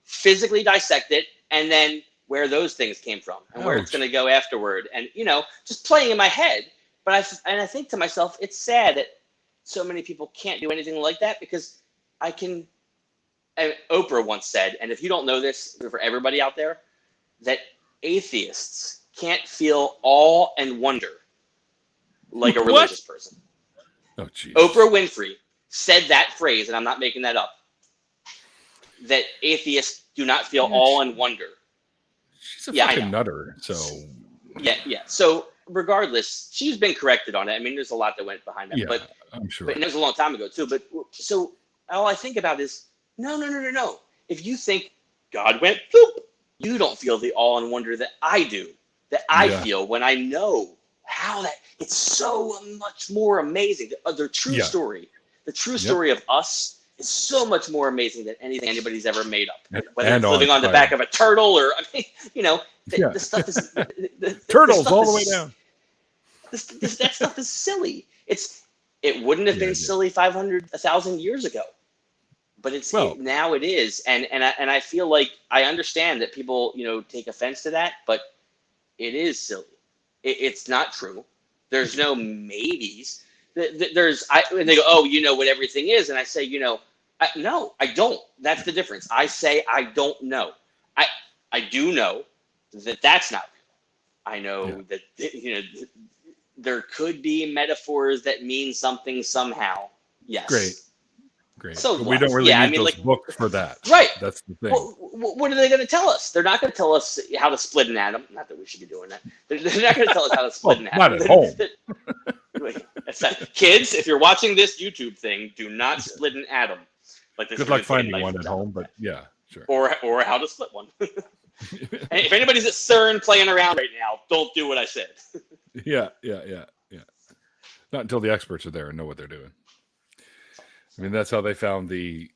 physically dissect it, and then where those things came from and where it's going to go afterward, and just playing in my head. But I think to myself, it's sad that so many people can't do anything like that because Oprah once said, and if you don't know this, for everybody out there, that atheists can't feel awe and wonder like a religious person. Oh, geez. Oprah Winfrey said that phrase, and I'm not making that up, that atheists do not feel awe and wonder. She's a fucking nutter, so... Yeah. So... regardless, she's been corrected on it. I mean, there's a lot that went behind that, but I'm sure. But it was a long time ago too. But so all I think about is no. If you think God went boop, you don't feel the awe and wonder that I do, that I feel when I know how that it's so much more amazing. The true story, the true story of us is so much more amazing than anything anybody's ever made up. Whether it's living on the back of a turtle or the stuff is turtles all the way down. That stuff is silly. It wouldn't have been silly 1,000 years ago, but now it is. And I feel like I understand that people, take offense to that, but it is silly. It's not true. There's no maybes. And they go, "Oh, you know what everything is." And I say, no, I don't. That's the difference. I say, I don't know. I do know that that's not real. I know that, there could be metaphors that mean something somehow. Yes. Great. So but we don't really need those books for that. Right. That's the thing. Well, what are they going to tell us? They're not going to tell us how to split an atom. Not that we should be doing that. They're not going to tell us how to split an atom. Not at home. Kids, if you're watching this YouTube thing, do not split an atom. Good luck finding one at home, but yeah, sure. Or how to split one. And if anybody's at CERN playing around right now, don't do what I said. Yeah. Not until the experts are there and know what they're doing. I mean, that's how they found the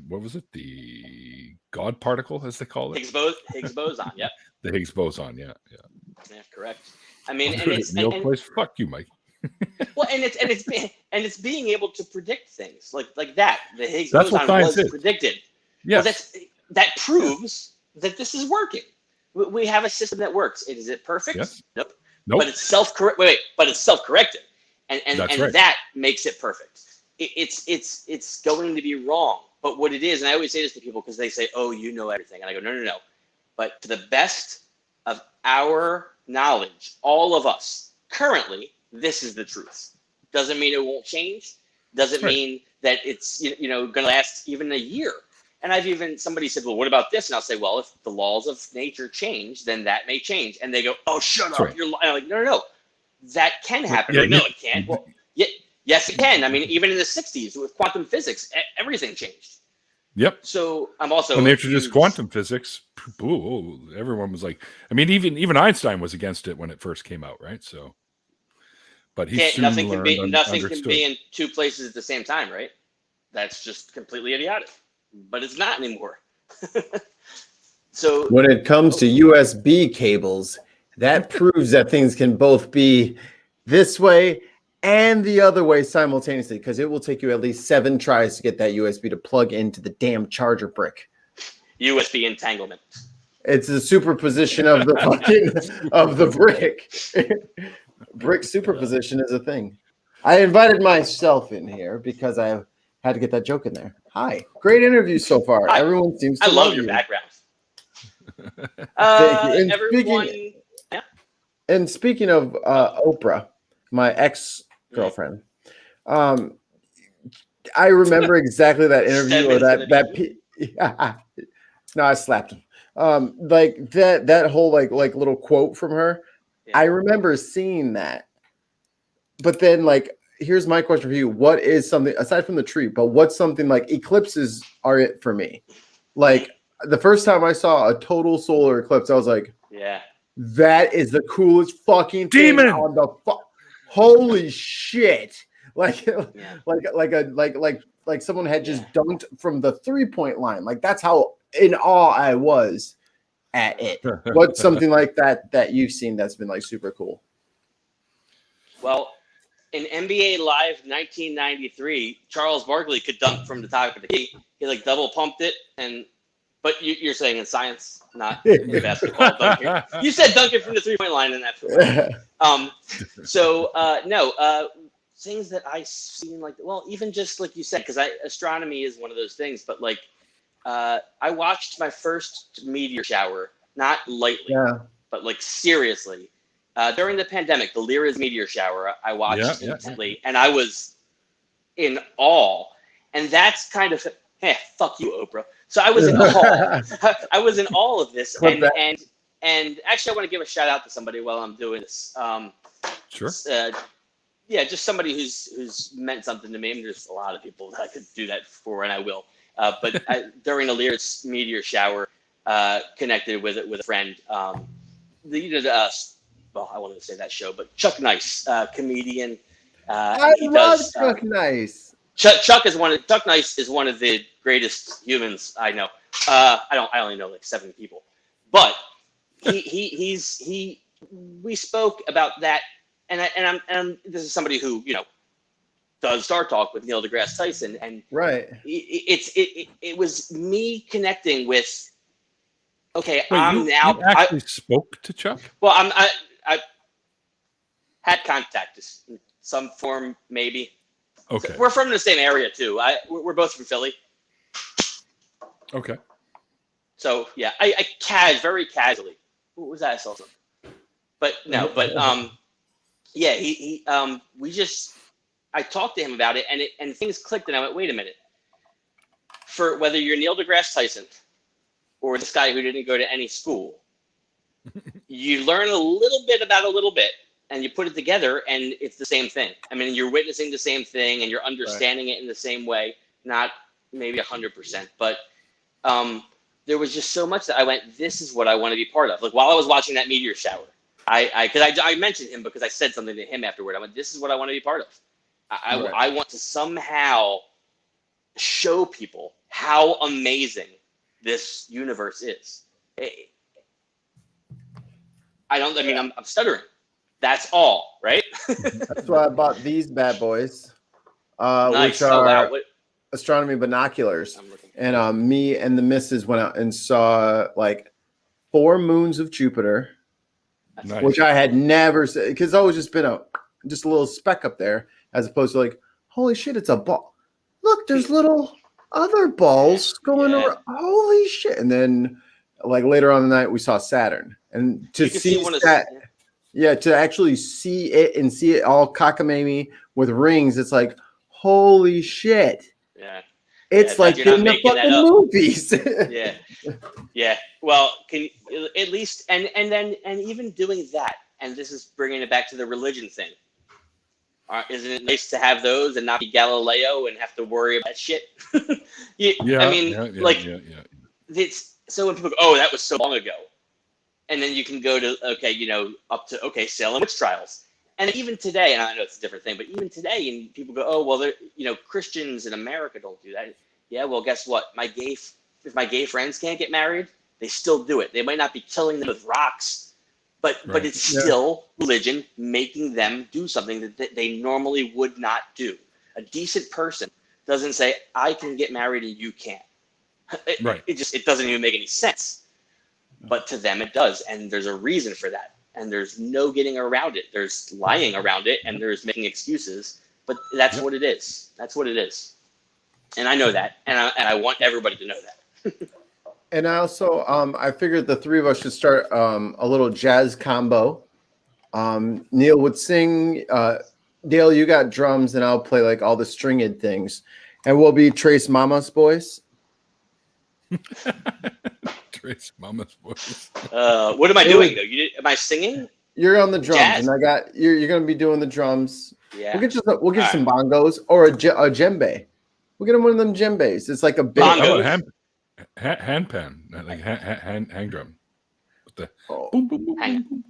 what was it? The God particle, as they call it. Higgs boson. Yep. The Higgs boson. Yeah. Yeah, correct. I mean, fuck you, Mike. Well, and it's being able to predict things like that. The Higgs boson was predicted. Yeah. Well, that proves that this is working. We have a system that works. Is it perfect? Yes. Nope. But it's self-corrected. and right. that makes it perfect. It's going to be wrong, but what it is, and I always say this to people because they say, "Oh, you know everything," and I go, "No. But to the best of our knowledge, all of us currently, this is the truth. Doesn't mean it won't change. Doesn't mean that it's going to last even a year." And somebody said, "Well, what about this?" And I'll say, "Well, if the laws of nature change, then that may change." And they go, "Oh, shut up! You're lying." I'm like, "No. That can happen." Yeah, like, no, it can't. Well, yes, it can. I mean, even in the '60s with quantum physics, everything changed. Yep. So I'm also when they introduced quantum physics, everyone was like, I mean, even Einstein was against it when it first came out, right? So, but he soon nothing learned, nothing understood. can be in two places at the same time, right? That's just completely idiotic. But it's not anymore. So when it comes to USB cables, that proves that things can both be this way and the other way simultaneously, because it will take you at least 7 tries to get that USB to plug into the damn charger brick. USB entanglement. It's a superposition of the fucking of the brick. Brick superposition is a thing. I invited myself in here because I had to get that joke in there. Hi, great interview so far. Everyone seems to love your you. background. Thank you. And everyone, and speaking of Oprah, my ex-girlfriend, I remember exactly that interview or that no, I slapped him. Like that whole like little quote from her. Yeah. I remember seeing that. But then like here's my question for you. What is something aside from the tree, but what's something like eclipses are it for me? Like the first time I saw a total solar eclipse, I was like, yeah, that is the coolest fucking thing on the holy shit. Like someone had just dunked from the 3-point line. Like that's how in awe I was at it. What's something like that you've seen that's been like super cool? Well, in NBA Live 1993, Charles Barkley could dunk from the top of the key. He like double pumped it, but you're saying in science, not in basketball. Dunking. You said dunking from the 3-point line, and that's no. Things that I've seen even just like you said, because astronomy is one of those things. But like, I watched my first meteor shower, not lightly, but like seriously. During the pandemic, the Lyra's meteor shower, I watched intently, and I was in awe. And that's kind of, fuck you, Oprah. So I was in awe. I was in awe of this, and actually, I want to give a shout out to somebody while I'm doing this. Sure. Just somebody who's meant something to me. I mean, there's a lot of people that I could do that for, and I will. But during the Lyra's meteor shower, connected with a friend. I wanted to say that show, but Chuck Nice, comedian. I love Chuck Nice. Chuck Nice is one of the greatest humans I know. I only know like 7 people, but we spoke about that, and this is somebody who does Star Talk with Neil deGrasse Tyson, and right. It was me connecting with. Okay, you actually spoke to Chuck? Well, I had contact in some form, maybe. Okay. So we're from the same area too. We're both from Philly. Okay. So yeah, I very casually. What was that? I saw something. But no, I talked to him about it, and things clicked, and I went, wait a minute. For whether you're Neil deGrasse Tyson or this guy who didn't go to any school, you learn a little bit about a little bit, and you put it together, and it's the same thing. I mean, you're witnessing the same thing, and you're understanding it in the same way. Not maybe 100%, but there was just so much that I went, this is what I want to be part of. Like while I was watching that meteor shower, I mentioned him because I said something to him afterward. I went, this is what I want to be part of. I want to somehow show people how amazing this universe is. I'm stuttering. That's all, right? That's why I bought these bad boys, nice. which are astronomy binoculars. And me and the missus went out and saw like 4 moons of Jupiter, which I had never seen because it's always just been a just a little speck up there, as opposed to like, holy shit, it's a ball. Look, there's little other balls going around. Holy shit! And then, like later on in the night, we saw Saturn, and to see that, to actually see it and see it all cockamamie with rings, it's like, holy shit! Yeah, it's like in the fucking movies. Yeah. Well, can you, at least and even doing that, and this is bringing it back to the religion thing. Isn't it nice to have those and not be Galileo and have to worry about shit? It's so when people go, oh, that was so long ago, and then you can go to up to Salem witch trials, and even today, and I know it's a different thing, but even today, and people go, oh, well, Christians in America don't do that. Yeah, well, guess what? If my gay friends can't get married, they still do it. They might not be killing them with rocks. But it's still religion making them do something that they normally would not do. A decent person doesn't say, I can get married and you can't. It doesn't even make any sense. But to them it does. And there's a reason for that. And there's no getting around it. There's lying around it and there's making excuses. But that's what it is. That's what it is. And I know that. And I want everybody to know that. And I also, I figured the three of us should start a little jazz combo. Neil would sing. Dale, you got drums, and I'll play like all the stringed things, and we'll be Trace Mama's boys. Trace Mama's boys. What am I doing though? Am I singing? You're on the drums, jazz? and you're gonna be doing the drums. Yeah. We'll get some bongos or a djembe. We'll get him one of them djembes. It's like a big hand pan, like hang drum. Boom, boom, boom.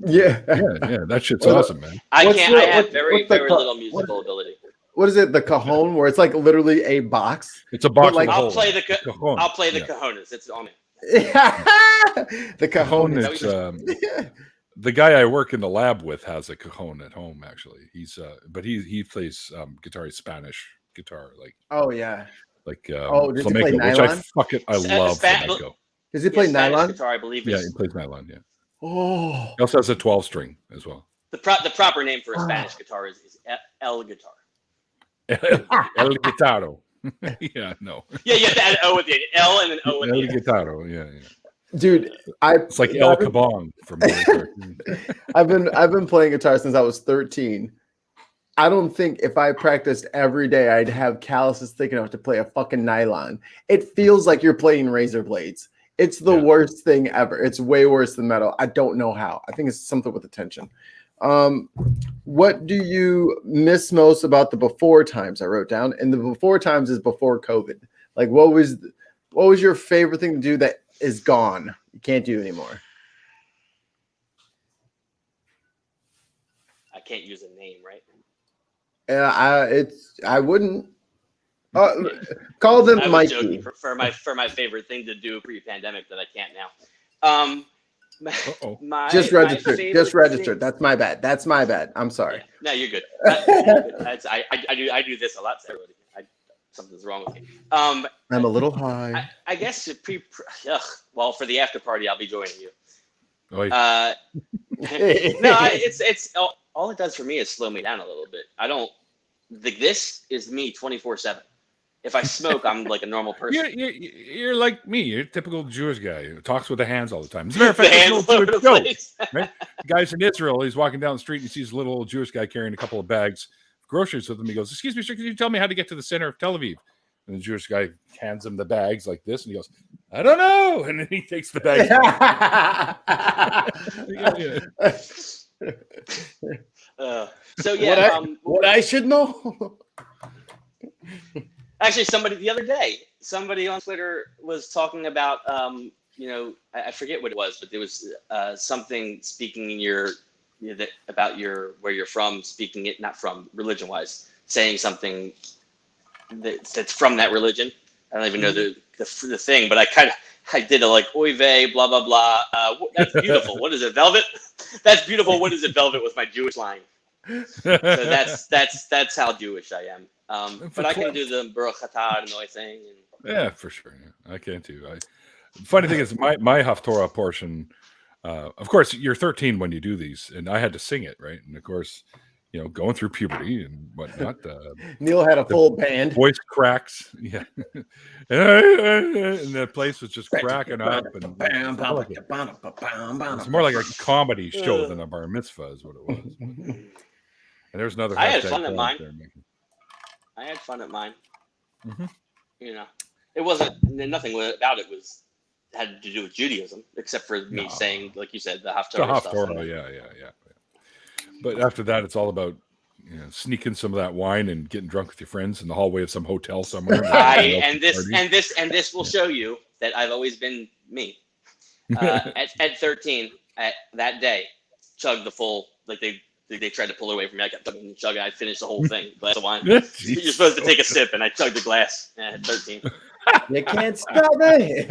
Yeah, that shit's awesome, man. I have very little musical ability. What is it? The cajon, where it's like literally a box. It's a box. Like, I'll play the cajones. It's on me. The cajon is the guy I work in the lab with has a cajon at home. Actually, but he plays guitar, Spanish guitar, like. Oh yeah. Like does he play nylon? I love flamenco. Does he play nylon? Guitar, I believe. Yeah, he plays nylon. Yeah. Oh. He also has a 12-string as well. The proper name for a Spanish guitar is El guitar. El guitarro. Yeah, no. Yeah, that O with the L and an O with the El guitarro. Yeah. Dude, it's like El Cabong from. I've been playing guitar since I was 13. I don't think if I practiced every day, I'd have calluses thick enough to play a fucking nylon. It feels like you're playing razor blades. It's the worst thing ever. It's way worse than metal. I don't know how. I think it's something with the tension. What do you miss most about the before times? I wrote down, and the before times is before COVID. Like, what was your favorite thing to do that is gone? You can't do anymore. I can't use a name, right? I wouldn't call them Mikey. For my favorite thing to do pre-pandemic that I can't now. Just registered. That's my bad. I'm sorry. Yeah. No, you're good. I do this a lot to everybody. Something's wrong with me. I'm a little high. I guess well, for the after party, I'll be joining you. It's all it does for me is slow me down a little bit. I don't. This is me 24/7. If I smoke, I'm like a normal person. You're like me. You're a typical Jewish guy who talks with the hands all the time. As a matter of fact, right? The guy's in Israel. He's walking down the street and he sees a little Jewish guy carrying a couple of bags of groceries with him. He goes, "Excuse me, sir, can you tell me how to get to the center of Tel Aviv?" And the Jewish guy hands him the bags like this, and he goes, "I don't know." And then he takes the bags. What I should know. Actually, somebody on Twitter was talking about, I forget what it was, but there was something speaking in about where you're from, speaking it not from religion wise, saying something that's from that religion. I don't even know the thing, but I did a like oy vey, blah blah blah. That's beautiful. What is it, velvet? That's beautiful. What is it, velvet? Was my Jewish line. So that's how Jewish I am. But I can do the Baruch Atah and the thing. Yeah, for sure. Yeah. I can too. Funny thing is, my Haftorah portion. Of course, you're 13 when you do these, and I had to sing it, right? And of course, going through puberty and whatnot. Neil had a full band. Voice cracks. Yeah. And the place was just cracking up. And it's more like a comedy show than a bar mitzvah is what it was. And there's another. I had fun at mine. Mm-hmm. It wasn't, nothing about it had to do with Judaism, except for me saying, like you said, the Haftarah stuff. Yeah. But after that, it's all about sneaking some of that wine and getting drunk with your friends in the hallway of some hotel somewhere. And this will show you that I've always been me. At 13, at that day, chugged the full, like they tried to pull away from me. I kept chugging. I finished the whole thing, glass of wine. You're supposed to take a sip, and I chugged the glass at 13. You can't stop me.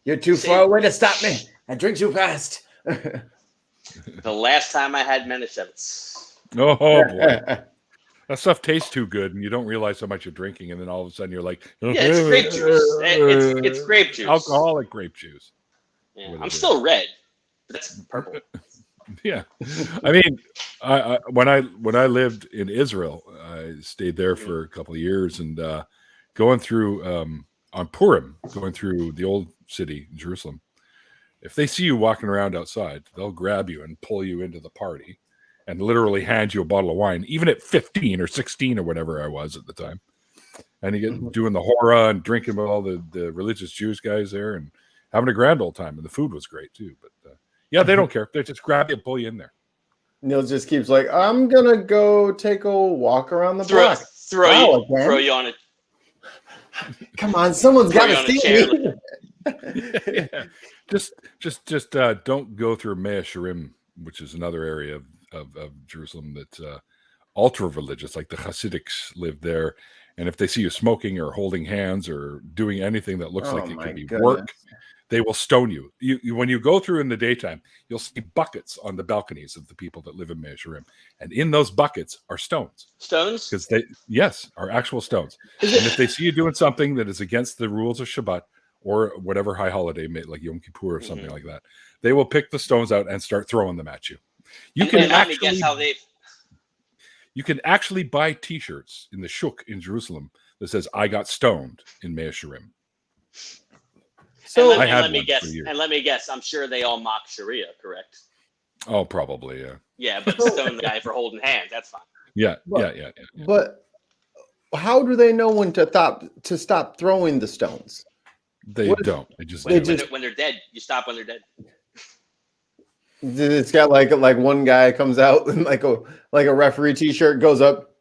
You're too far away to stop me. I drink too fast. The last time I had Manischewitz. Oh boy, that stuff tastes too good, and you don't realize how much you're drinking, and then all of a sudden you're like, it's grape juice. It's grape juice. Alcoholic grape juice. Yeah, I'm still red. But that's purple. Yeah, I mean, when I lived in Israel, I stayed there for a couple of years, and going through on Purim, going through the old city, Jerusalem. If they see you walking around outside, they'll grab you and pull you into the party, and literally hand you a bottle of wine, even at 15 or 16 or whatever I was at the time. And you get doing the hora and drinking with all the religious Jewish guys there and having a grand old time, and the food was great too. But yeah, they don't care. They just grab you and pull you in there. Neil just keeps like, I'm gonna go take a walk around the block. Throw you on it. Come on, someone's got to see me. Yeah. Just don't go through Mea Shearim, which is another area of Jerusalem that's ultra religious. Like the Hasidics live there, and if they see you smoking or holding hands or doing anything that looks like it could be work, they will stone you. You. When you go through in the daytime, you'll see buckets on the balconies of the people that live in Mea Shearim, and in those buckets are stones. Stones? Because are actual stones. And if they see you doing something that is against the rules of Shabbat or whatever high holiday, like Yom Kippur or something like that, they will pick the stones out and start throwing them at you. You can actually buy T-shirts in the shuk in Jerusalem that says "I got stoned in Mea Shearim." So let me guess. I'm sure they all mock Sharia, correct? Oh, probably, yeah. Yeah, but stone the guy for holding hands. That's fine. Yeah. But how do they know when to stop throwing the stones? They don't. When they're dead. You stop when they're dead. It's got like one guy comes out and like a referee T-shirt goes up.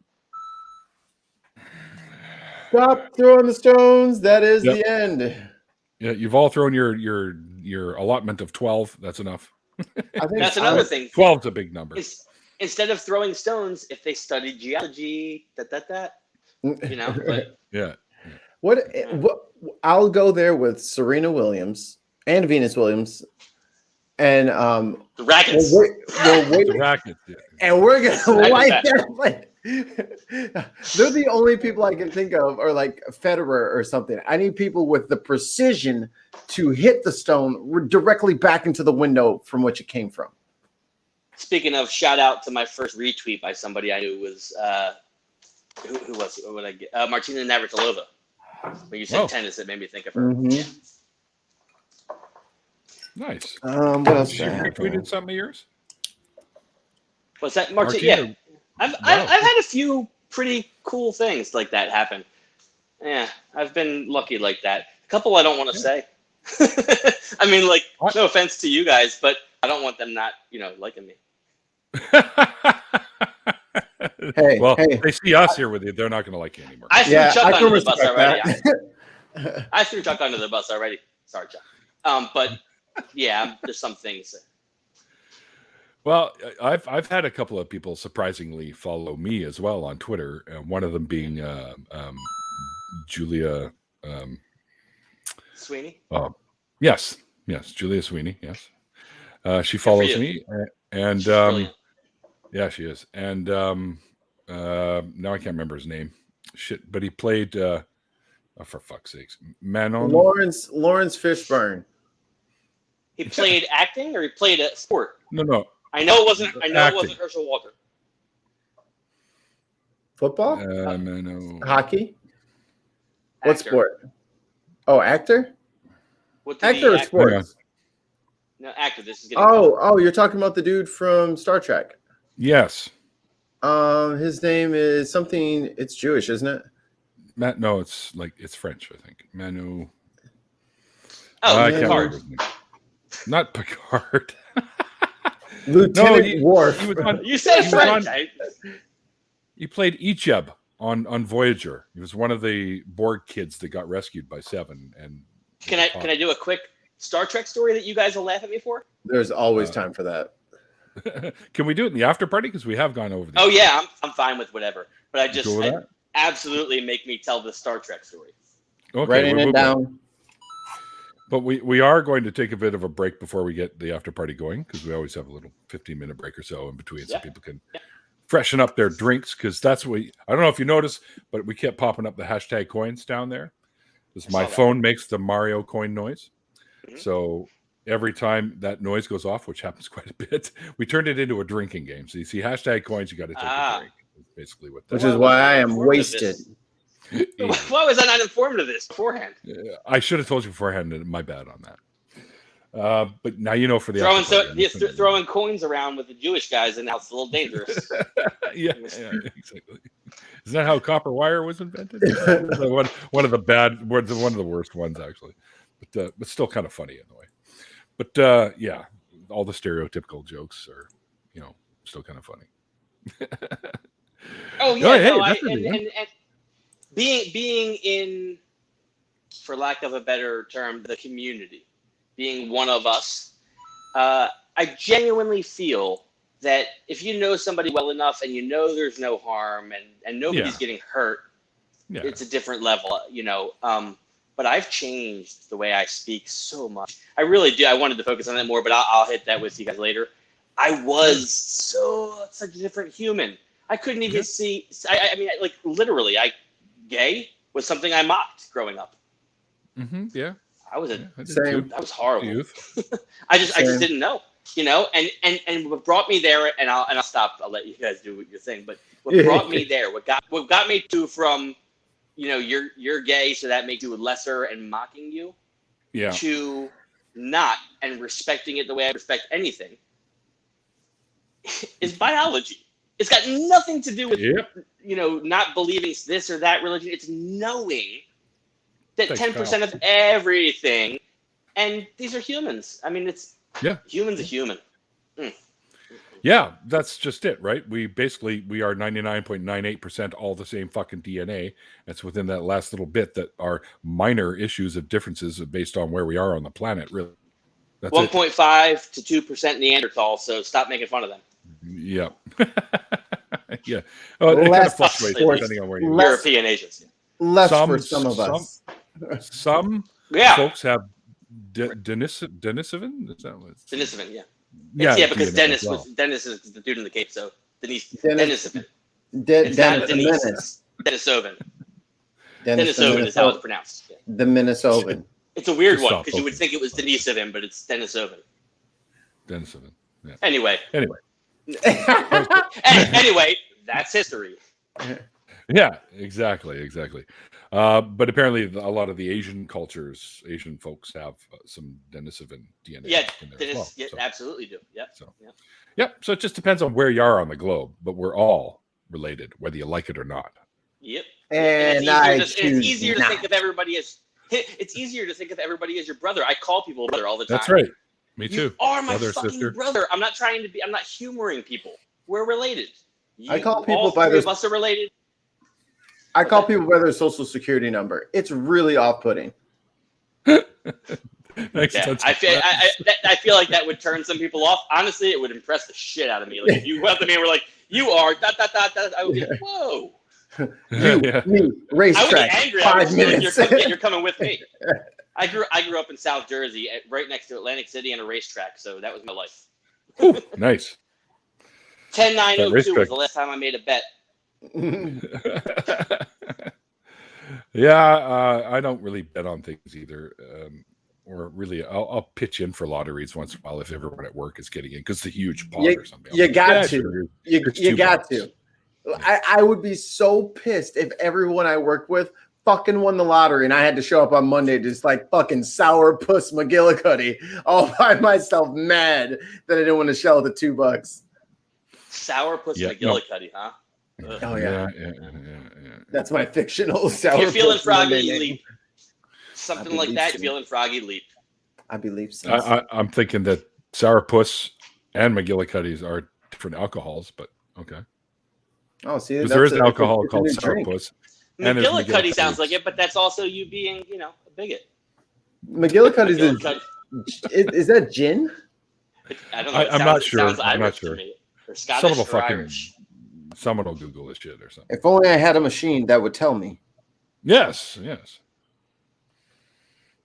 Stop throwing the stones. That is the end. Yeah, you've all thrown your allotment of 12. That's enough. I think that's another thing. 12's a big number. Instead of throwing stones, if they studied geology, Yeah. What I'll go there with Serena Williams and Venus Williams and the Rackets. The Rackets, yeah. And we're gonna wipe that. They're the only people I can think of, or like Federer or something. I need people with the precision to hit the stone directly back into the window from which it came from. Speaking of, shout out to my first retweet by somebody I knew was who was it? What would I get? Martina Navratilova. When you said tennis, it made me think of her. Mm-hmm. Nice. What else? Did you retweeted something of yours? What's that, Martina? Yeah. I've had a few pretty cool things like that happen. Yeah, I've been lucky like that. A couple I don't want to say. I mean, like, no offense to you guys, but I don't want them not, liking me. Hey, they see us here with you. They're not going to like you anymore. I threw Chuck under the bus already. I threw Chuck under the bus already. Sorry, Chuck. But yeah, there's some things. Well, I've had a couple of people surprisingly follow me as well on Twitter. One of them being Julia Sweeney. Yes, Julia Sweeney. Yes, she follows me, and yeah, she is. And now I can't remember his name. Shit, but he played. For fuck's sakes, Manon. Lawrence Fishburne. He played acting, or he played a sport. No. I know it wasn't Herschel Walker. Football? No. Hockey? What sport? Oh, actor? Actor or sports? No, actor. This is getting you're talking about the dude from Star Trek. Yes. His name is something. It's Jewish, isn't it? No, it's French, I think. Manu. Picard. Not Picard. Lieutenant Worf. You said French. He played Icheb on Voyager. He was one of the Borg kids that got rescued by Seven. And can I do a quick Star Trek story that you guys will laugh at me for? There's always time for that. Can we do it in the after party? Because we have gone over there. Oh yeah, I'm fine with whatever. But I absolutely make me tell the Star Trek story. Okay, writing it down. But we are going to take a bit of a break before we get the after party going, because we always have a little 15-minute break or so in between, so people can freshen up their drinks. Because that's what I don't know if you noticed, but we kept popping up the hashtag coins down there. Because my phone makes the Mario coin noise. So every time that noise goes off, which happens quite a bit, we turned it into a drinking game. So you see hashtag coins, you got to take a drink. That's basically what that is. Which is why I am wasted. Why was I not informed of this beforehand? I should have told you beforehand. My bad on that. But now you know for the throwing coins around with the Jewish guys, and now it's a little dangerous. yeah, exactly. Is that how copper wire was invented? one of the worst ones, actually. But still kind of funny in a way. But yeah, all the stereotypical jokes are, still kind of funny. Oh yeah, and being in, for lack of a better term, the community, being one of us, I genuinely feel that if you know somebody well enough and you know there's no harm and nobody's getting hurt, it's a different level, But I've changed the way I speak so much. I really do. I wanted to focus on that more, but I'll hit that with you guys later. I was such a different human. I couldn't even see. I mean, literally, gay was something I mocked growing up. Mm-hmm, yeah. I was that was horrible. I just didn't know, and what brought me there, and I'll stop. I'll let you guys do your thing. But what brought me there, what got me from, you're gay, so that makes you lesser and mocking you, to not and respecting it the way I respect anything, is biology. It's got nothing to do with, not believing this or that religion. It's knowing that 10% of everything, and these are humans. I mean, human's a human. Mm. Yeah, that's just it, right? We are 99.98% all the same fucking DNA. That's within that last little bit that are minor issues of differences based on where we are on the planet, really. 1.5 to 2% Neanderthal, so stop making fun of them. Yeah. Yeah. Oh, it kind of fluctuates depending on where you are. European Asians. Less for some of us. Some folks have Denisovin? Is that what it's? Denisovin, yeah. Yeah, because Dennis is the dude in the Cape, so Denisovin. It's not Denise. Denisovin. Denisovin is how it's pronounced. Yeah. The Minnesotan. It's a weird one because you would think it was Denisovin, but it's Denisovin. Denisovin. Yeah. Anyway, that's history. Yeah, exactly. But apparently, a lot of the Asian folks have some Denisovin DNA. Yeah, in there as well, so. Absolutely do. Yeah. So it just depends on where you are on the globe, but we're all related, whether you like it or not. Yep. And it's easier to think of everybody as. It's easier to think of everybody as your brother. I call people brother all the time. That's right. Me too. You are my fucking brother. I'm not trying to be. I'm not humoring people. We're related. I call people by their. Of us are related. I call people by their social security number. It's really off-putting. I feel like that would turn some people off. Honestly, it would impress the shit out of me. Like if you went up to me and were like, "You are," I would be like, "Whoa." Me, racetrack. 5 minutes. You're coming with me. I grew up in South Jersey, right next to Atlantic City and a racetrack, so that was my life. Ooh, nice. 10-9-02 was the last time I made a bet. I don't really bet on things either, or really I'll pitch in for lotteries once in a while if everyone at work is getting in because it's a huge pot or something. You got to. I would be so pissed if everyone I worked with fucking won the lottery and I had to show up on Monday just like fucking sourpuss McGillicuddy all by myself, mad that I didn't want to shell the $2. Sourpuss McGillicuddy, huh? Oh yeah. Yeah. That's my fictional sourpuss. You're feeling froggy Monday leap. Something like that. You're feeling froggy leap. I believe so. I'm thinking that sourpuss and McGillicuddies are different alcohols, but okay. Oh, see, there is an alcohol called sourpuss. McGillicuddy sounds like it, but that's also you being, a bigot. McGillicuddy is that gin? I don't know. I'm not sure. I'm not sure. Or Scottish or Irish. Someone will Google this shit or something. If only I had a machine that would tell me. Yes. It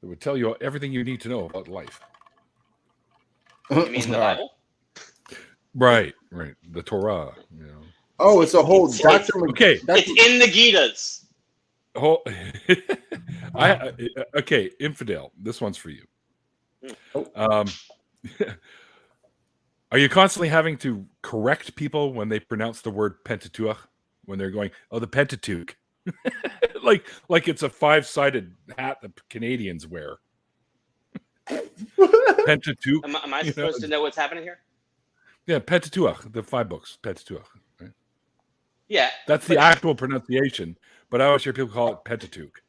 would tell you everything you need to know about life. You mean the Bible? Right. The Torah. Oh, it's a whole Dr. Okay. It's in the Gitas. Okay, InfiDale. This one's for you. Are you constantly having to correct people when they pronounce the word Pentateuch? When they're going, oh, the Pentateuch. like it's a 5-sided hat that Canadians wear. Pentateuch. Am I supposed to know what's happening here? Yeah, Pentateuch, the 5 books, Pentateuch. Right? Yeah. That's the actual pronunciation, but I always hear people call it Pentateuch.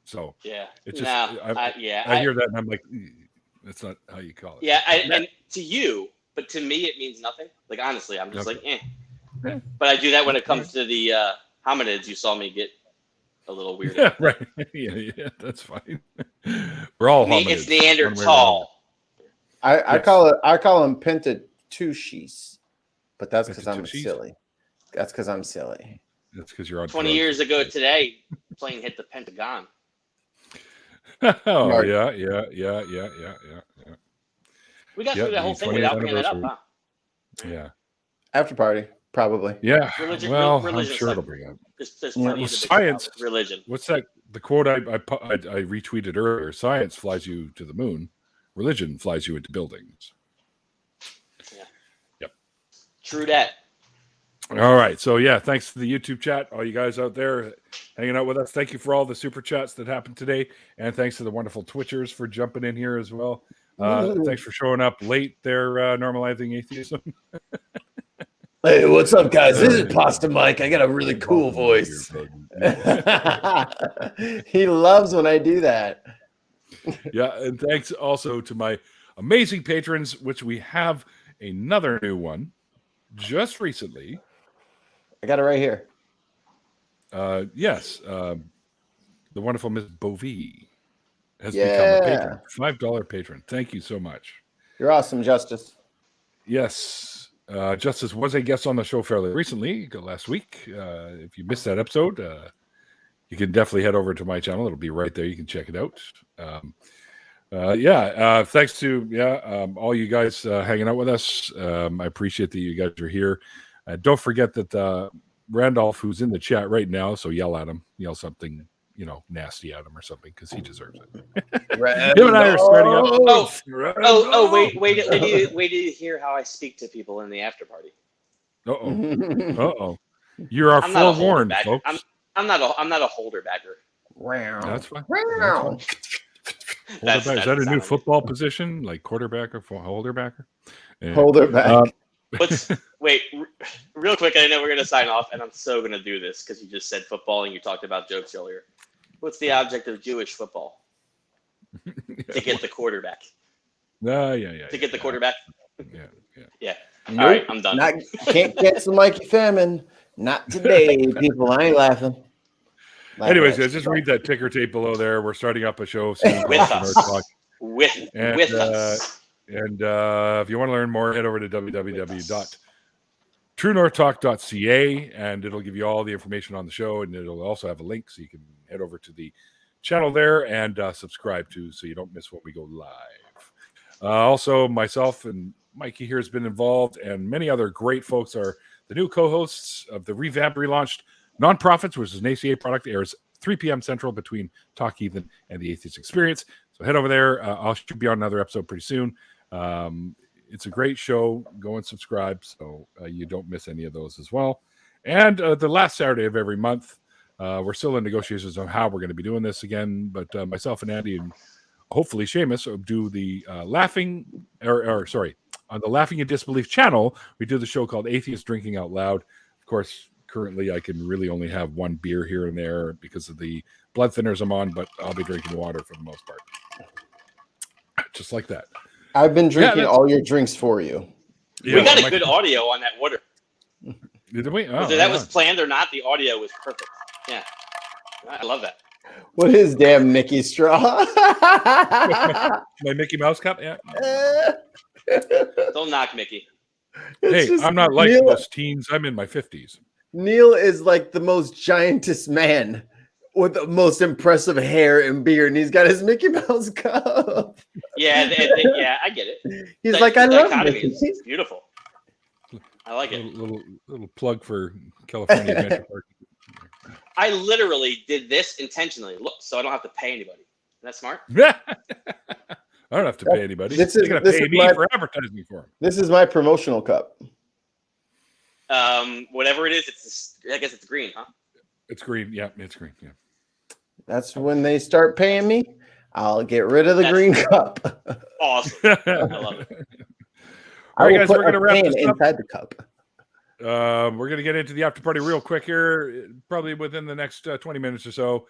So yeah, it's just I hear that and I'm like, that's not how you call it. Yeah, and to you, but to me it means nothing. Like honestly, I'm just like, eh. Yeah. But I do that when it comes to the hominids. You saw me get a little weird. Yeah, right. Yeah, that's fine. We're all hominids. It's Neanderthal. I call them Pentateuches, but that's because I'm silly. That's because I'm silly. That's because you're on 20 years ago today, plane hit the Pentagon. Oh, yeah. We got through that whole thing without bringing it up, huh? Yeah. After party, probably. Yeah. Religion I'm sure it'll bring up. There's science. Religion. What's that? The quote I retweeted earlier: "Science flies you to the moon. Religion flies you into buildings." Yeah. Yep. True that. All right. So, yeah, thanks to the YouTube chat, all you guys out there hanging out with us. Thank you for all the super chats that happened today. And thanks to the wonderful Twitchers for jumping in here as well. Thanks for showing up late there, Normalizing Atheism. Hey, what's up, guys? This is Pasta Mike. I got a really cool voice. He loves when I do that. Yeah, and thanks also to my amazing patrons, which we have another new one just recently. I got it right here. Yes. The wonderful Miss Bovee has become a patron. $5 patron. Thank you so much. You're awesome, Justice. Yes. Justice was a guest on the show fairly recently, last week. If you missed that episode, you can definitely head over to my channel. It'll be right there. You can check it out. Thanks to all you guys hanging out with us. I appreciate that you guys are here. Don't forget that Randolph, who's in the chat right now, so yell at him, yell something, nasty at him or something, because he deserves it. Him and I are starting up. Wait till you hear how I speak to people in the after party. You are forewarned, folks. I'm not a holder bagger. That's fine. Is that a new football position, like quarterback or holder backer? Yeah. Holder back. Wait, real quick. I know we're going to sign off, and I'm so going to do this because you just said football and you talked about jokes earlier. What's the object of Jewish football? To get the quarterback. To get the quarterback. Yeah. Nope. All right, I'm done. Can't get some Mikey Famine. Not today, people. I ain't laughing. Anyways, guys, just read that ticker tape below there. We're starting up a show soon. With us. With us. And if you want to learn more, head over to www.truenorthtalk.ca, and it'll give you all the information on the show, and it'll also have a link so you can head over to the channel there and subscribe to so you don't miss when we go live. Also, myself and Mikey here has been involved, and many other great folks are the new co-hosts of the revamped, relaunched Nonprofits, which is an ACA product, airs 3 p.m. Central between Talk Heathen and the Atheist Experience. So head over there. I'll should be on another episode pretty soon. It's a great show. Go and subscribe so you don't miss any of those as well. And the last Saturday of every month. We're still in negotiations on how we're going to be doing this again, but myself and Andy and hopefully Seamus will do the on the Laughing in Disbelief channel, we do the show called Atheist Drinking Out Loud. Of course, currently I can really only have one beer here and there because of the blood thinners I'm on, but I'll be drinking water for the most part. Just like that. I've been drinking all your drinks for you. Yeah, we got a good audio on that water. Did we? Whether that was planned or not, the audio was perfect. Yeah. I love that. What is damn Mickey straw? My Mickey Mouse cup? Yeah. Don't knock Mickey. Hey, I'm not like most teens. I'm in my 50s. Neil is like the most giantest man with the most impressive hair and beard, and he's got his Mickey Mouse cup. Yeah, yeah, I get it. He's like, I love Mickey. Mickey. It's beautiful. I like it. Little plug for California Adventure Park. I literally did this intentionally. Look, so I don't have to pay anybody. Isn't that smart? I don't have to pay anybody. They're going to pay me for advertising for them. This is my promotional cup. Whatever it is, I guess it's green, huh? It's green. Yeah, it's green. Yeah. That's when they start paying me. I'll get rid of the green cup. Awesome. I love it. All right, guys, we're going to wrap this up. Inside the cup. We're going to get into the after party real quick here, probably within the next 20 minutes or so.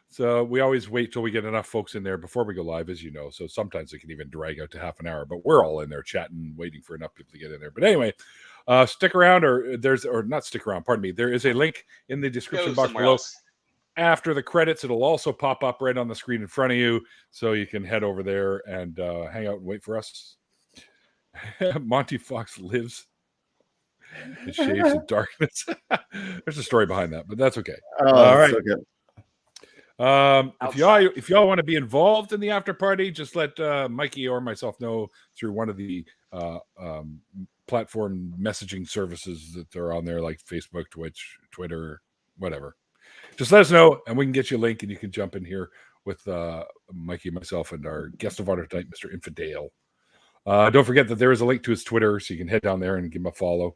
So we always wait till we get enough folks in there before we go live, as you know. So sometimes it can even drag out to half an hour, but we're all in there chatting, waiting for enough people to get in there. But anyway, stick around, or not stick around, pardon me. There is a link in the description box below. After the credits, it'll also pop up right on the screen in front of you, so you can head over there and hang out and wait for us. Monty Fox lives. It shaves in darkness. There's a story behind that, but that's okay. All right. So good. If y'all want to be involved in the after party, just let Mikey or myself know through one of the platform messaging services that are on there, like Facebook, Twitch, Twitter, whatever. Just let us know, and we can get you a link, and you can jump in here with Mikey, myself, and our guest of honor tonight, Mr. InfiDale. Don't forget that there is a link to his Twitter, so you can head down there and give him a follow.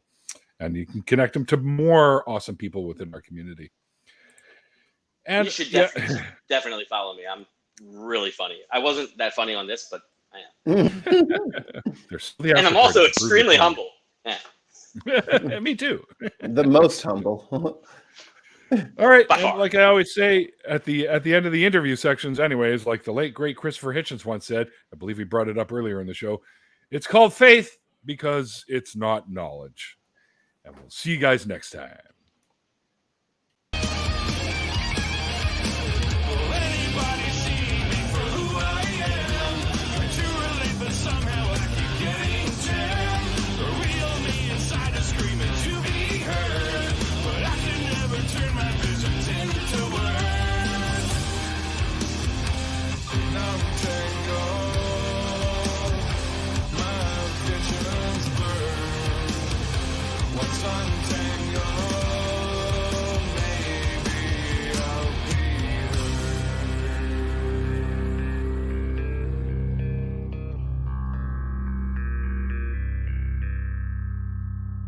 And you can connect them to more awesome people within our community. And you should definitely follow me. I'm really funny. I wasn't that funny on this, but I am. And I'm also extremely humble. Yeah. Me too. The most humble. All right. And like I always say at the end of the interview sections, anyways, like the late great Christopher Hitchens once said, I believe he brought it up earlier in the show. It's called faith because it's not knowledge. And we'll see you guys next time. Suntan.